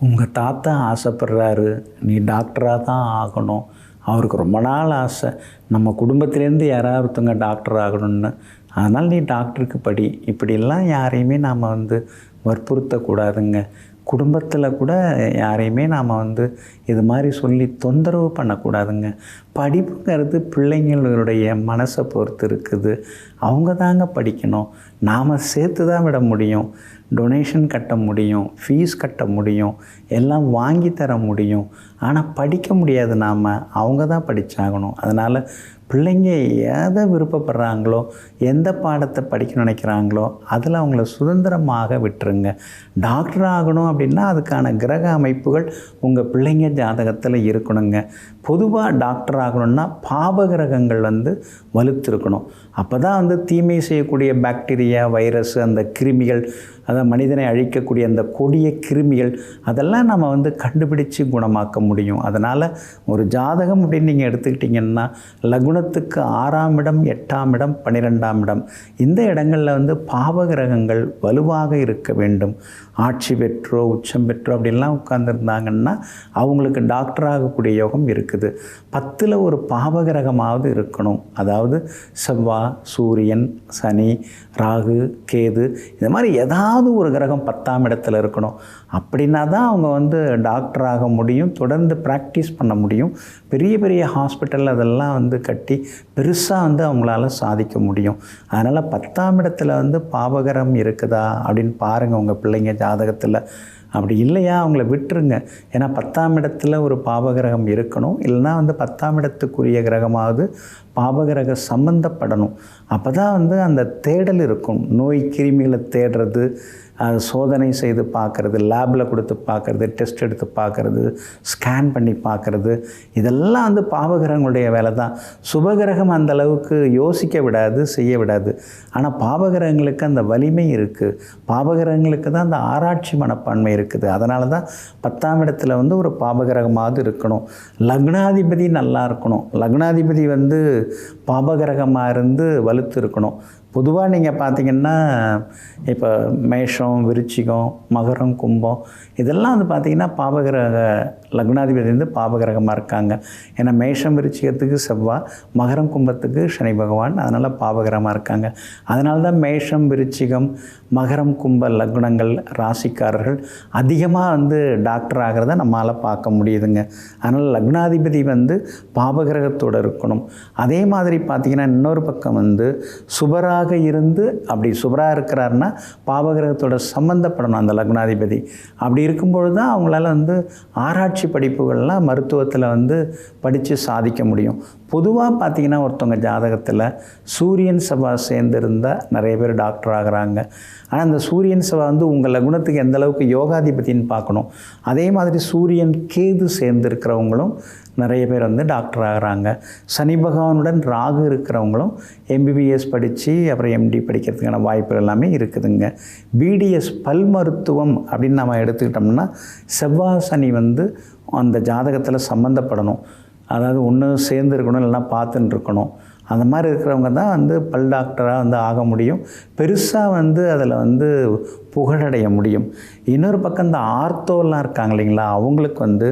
உங்கள் தாத்தா ஆசைப்படுறாரு, நீ டாக்டராக தான் ஆகணும். அவருக்கு ரொம்ப நாள் ஆசை, நம்ம குடும்பத்திலேருந்து யாராவது ஒருத்தவங்க டாக்டர் ஆகணும்னு. அதனால் நீ டாக்டருக்கு படி. இப்படிலாம் யாரையுமே நாம் வற்புறுத்தக்கூடாதுங்க. குடும்பத்தில் கூட யாரையுமே நாம் இது மாதிரி சொல்லி தொந்தரவு பண்ணக்கூடாதுங்க. படிப்புங்கிறது பிள்ளைங்களுடைய மனசை பொறுத்து இருக்குது. அவங்க தாங்க படிக்கணும். நாம் சேர்த்து தான் விட முடியும். டொனேஷன் கட்ட முடியும், ஃபீஸ் கட்ட முடியும், எல்லாம் வாங்கி தர முடியும். ஆனால் படிக்க முடியாது. நாம் அவங்க தான் படித்தாகணும். அதனால் பிள்ளைங்க எதை விருப்பப்படுறாங்களோ, எந்த பாடத்தை படிக்க நினைக்கிறாங்களோ அதில் அவங்கள சுதந்திரமாக விட்டுருங்க. டாக்டர் ஆகணும் அப்படின்னா அதுக்கான கிரக அமைப்புகள் உங்கள் பிள்ளைங்க ஜாதகத்தில் இருக்கணுங்க. பொதுவாக டாக்டர் ஆகணும்னா பாபகிரகங்கள் வலுத்திருக்கணும். அப்போ தான் தீமை செய்யக்கூடிய பாக்டீரியா, வைரஸ், அந்த கிருமிகள், அதாவது மனிதனை அழிக்கக்கூடிய அந்த கொடிய கிருமிகள், அதெல்லாம் நம்ம கண்டுபிடிச்சு குணமாக்க முடியும். அதனால் ஒரு ஜாதகம் அப்படின்னு நீங்கள் எடுத்துக்கிட்டிங்கன்னா லகுனத்துக்கு 6ஆம் இடம், 8ஆம் இடம், 12ஆம் இடம், இந்த இடங்களில் பாவகிரகங்கள் வலுவாக இருக்க வேண்டும். ஆட்சி பெற்றோ உச்சம் பெற்றோ அப்படின்லாம் உட்கார்ந்துருந்தாங்கன்னா அவங்களுக்கு டாக்டர் ஆகக்கூடிய யோகம் இருக்குது. 10ல் ஒரு பாவகிரகமாவது இருக்கணும். அதாவது செவ்வாய், சூரியன், சனி, ராகு, கேது, இந்த மாதிரி ஏதாவது ஒரு கிரகம் 10ஆம் இடத்துல இருக்கணும். அப்படின்னா தான் அவங்க டாக்டர் ஆக முடியும், தொடர்ந்து ப்ராக்டிஸ் பண்ண முடியும். பெரிய பெரிய ஹாஸ்பிட்டல் அதெல்லாம் கட்டி பெருசாக அவங்களால சாதிக்க முடியும். அதனால் 10ஆம் இடத்துல பாவகரம் இருக்குதா அப்படின்னு பாருங்கள் உங்கள் பிள்ளைங்க ஜாதகத்தில். அப்படி இல்லையா அவங்கள விட்டுருங்க. ஏன்னா 10ஆம் இடத்துல ஒரு பாவகிரகம் இருக்கணும். இல்லைனா 10ஆம் இடத்துக்குரிய கிரகமாவது பாவகிரக சம்பந்தப்படணும். அப்போ தான் அந்த தேடல் இருக்கும். நோய் கிருமிகளை தேடுறது, சோதனை செய்து பார்க்குறது, லேபில் கொடுத்து பார்க்குறது, டெஸ்ட் எடுத்து பார்க்குறது, ஸ்கேன் பண்ணி பார்க்குறது, இதெல்லாம் பாவகிரகங்களுடைய வேலை தான். சுபகிரகம் அந்த அளவுக்கு யோசிக்க விடாது, செய்ய விடாது. ஆனால் பாவகிரகங்களுக்கு அந்த வலிமை இருக்குது. பாவகிரகங்களுக்கு தான் அந்த ஆராய்ச்சி மனப்பான்மை இருக்குது. அதனால தான் 10ஆம் இடத்துல ஒரு பாவகிரகமாவது இருக்கணும். லக்னாதிபதி நல்லா இருக்கணும். லக்னாதிபதி பாவகிரகமாக இருந்து வலுத்து இருக்கணும். பொதுவாக நீங்கள் பார்த்திங்கன்னா இப்போ மேஷம், விருச்சிகம், மகரம், கும்பம், இதெல்லாம் பார்த்திங்கன்னா பாவகிரக லக்னாதிபதி பாவகிரகமாக இருக்காங்க. ஏன்னா மேஷம் விருச்சிகத்துக்கு செவ்வாய், மகரம் கும்பத்துக்கு சனி பகவான், அதனால் பாவகிரகமாக இருக்காங்க. அதனால தான் மேஷம், விருச்சிகம், மகரம், கும்ப லக்னங்கள் ராசிக்காரர்கள் அதிகமாக டாக்டர் ஆகிறத நம்மளால் பார்க்க முடியுதுங்க. அதனால் லக்னாதிபதி பாவகிரகத்தோடு இருக்கணும். அதே மாதிரி பார்த்திங்கன்னா இன்னொரு பக்கம் சுபராக இருந்து, அப்படி சுபராக இருக்கிறாருன்னா பாவகிரகத்தோட சம்பந்தப்படணும் அந்த லக்னாதிபதி. அப்படி இருக்கும்பொழுது தான் அவங்களால ஆராய்ச்சி படிப்புகள்லாம் மருத்துவத்தில் படித்து சாதிக்க முடியும். பொதுவாக பார்த்திங்கன்னா ஒருத்தவங்க ஜாதகத்தில் சூரியன் செவ்வாய் சேர்ந்துருந்தால் நிறைய பேர் டாக்டர் ஆகிறாங்க. ஆனால் அந்த சூரியன் செவ்வாய் உங்கள் லகுனத்துக்கு எந்த அளவுக்கு யோகாதிபதின்னு பார்க்கணும். அதே மாதிரி சூரியன் கேது சேர்ந்துருக்கிறவங்களும் நிறைய பேர் டாக்டர் ஆகிறாங்க. சனி பகவானுடன் ராகு இருக்கிறவங்களும் எம்பிபிஎஸ் படித்து அப்புறம் எம்டி படிக்கிறதுக்கான வாய்ப்புகள் எல்லாமே இருக்குதுங்க. பிடிஎஸ் பல் மருத்துவம் அப்படின்னு நம்ம எடுத்துக்கிட்டோம்னா செவ்வாய் சனி அந்த ஜாதகத்தில் சம்மந்தப்படணும். அதாவது ஒன்று சேர்ந்து இருக்கணும், இல்லைனா பார்த்துன்னு இருக்கணும். அந்த மாதிரி இருக்கிறவங்க தான் பல் டாக்டராக ஆக முடியும். பெருசாக அதில் புகழடைய முடியும். இன்னொரு பக்கம் இந்த ஆர்த்தோலாம் இருக்காங்க இல்லைங்களா, அவங்களுக்கு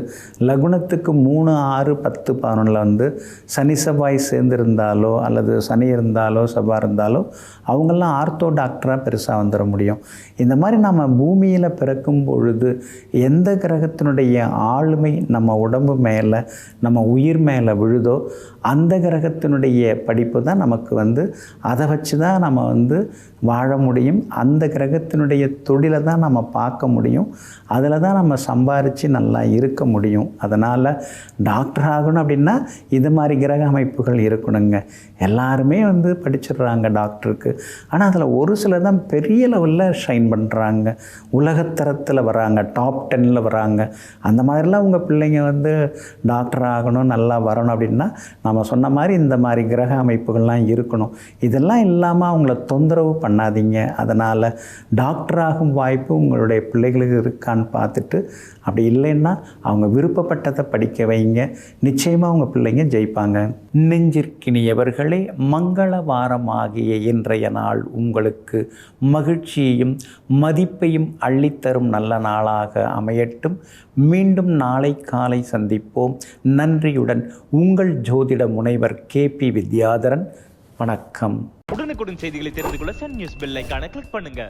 லகுனத்துக்கு 3, 6, 10, 11 சனி செவ்வாய் சேர்ந்துருந்தாலோ அல்லது சனி இருந்தாலோ செவ்வாய் இருந்தாலோ அவங்கெல்லாம் ஆர்த்தோ டாக்டராக பெருசாக வந்துட முடியும். இந்த மாதிரி நம்ம பூமியில் பிறக்கும் பொழுது எந்த கிரகத்தினுடைய ஆளுமை நம்ம உடம்பு மேலே, நம்ம உயிர் மேலே விழுதோ அந்த கிரகத்தினுடைய படிப்பு தான் நமக்கு அதை வச்சு தான் நம்ம வாழ முடியும். அந்த கிரகத்தினுடைய தொழிலை தான் நம்ம பார்க்க முடியும். அதில் தான் நம்ம சம்பாரித்து நல்லா இருக்க முடியும். அதனால் டாக்டர் ஆகணும் அப்படின்னா இது மாதிரி கிரக அமைப்புகள் இருக்கணுங்க. எல்லாருமே படிச்சிடுறாங்க டாக்டருக்கு. ஆனால் அதில் ஒரு சிலர் தான் பெரிய லெவலில் ஷைன் பண்ணுறாங்க, உலகத்தரத்தில் வராங்க, டாப் 10ல் வராங்க. அந்த மாதிரிலாம் உங்கள் பிள்ளைங்க டாக்டர் ஆகணும், நல்லா வரணும் அப்படின்னா நம்ம சொன்ன மாதிரி இந்த மாதிரி கிரக அமைப்புகள்லாம் இருக்கணும். இதெல்லாம் இல்லாமல் அவங்கள தொந்தரவு பண்ணாதீங்க. அதனால் டாக்டர் ஆகும் வாய்ப்பு உங்களுடைய பிள்ளைகளுக்கு இருக்கான்னு பார்த்துட்டு, அப்படி இல்லைன்னா அவங்க விருப்பப்பட்டதை படிக்க வைங்க. நிச்சயமாக அவங்க பிள்ளைங்க ஜெயிப்பாங்க. நெஞ்சிற்கினியவர்களே, மங்கள வாரமாகிய இன்றைய நாள் உங்களுக்கு மகிழ்ச்சியையும் மதிப்பையும் அள்ளித்தரும் நல்ல நாளாக அமையட்டும். மீண்டும் நாளை காலை சந்திப்போம். நன்றியுடன் உங்கள் ஜோதிட முனைவர் KP வித்யாதரன். வணக்கம். உடனுக்குடன் செய்திகளை தெரிந்து கொள்ள சன் நியூஸ் பெல் ஐகானை கிளிக் பண்ணுங்க.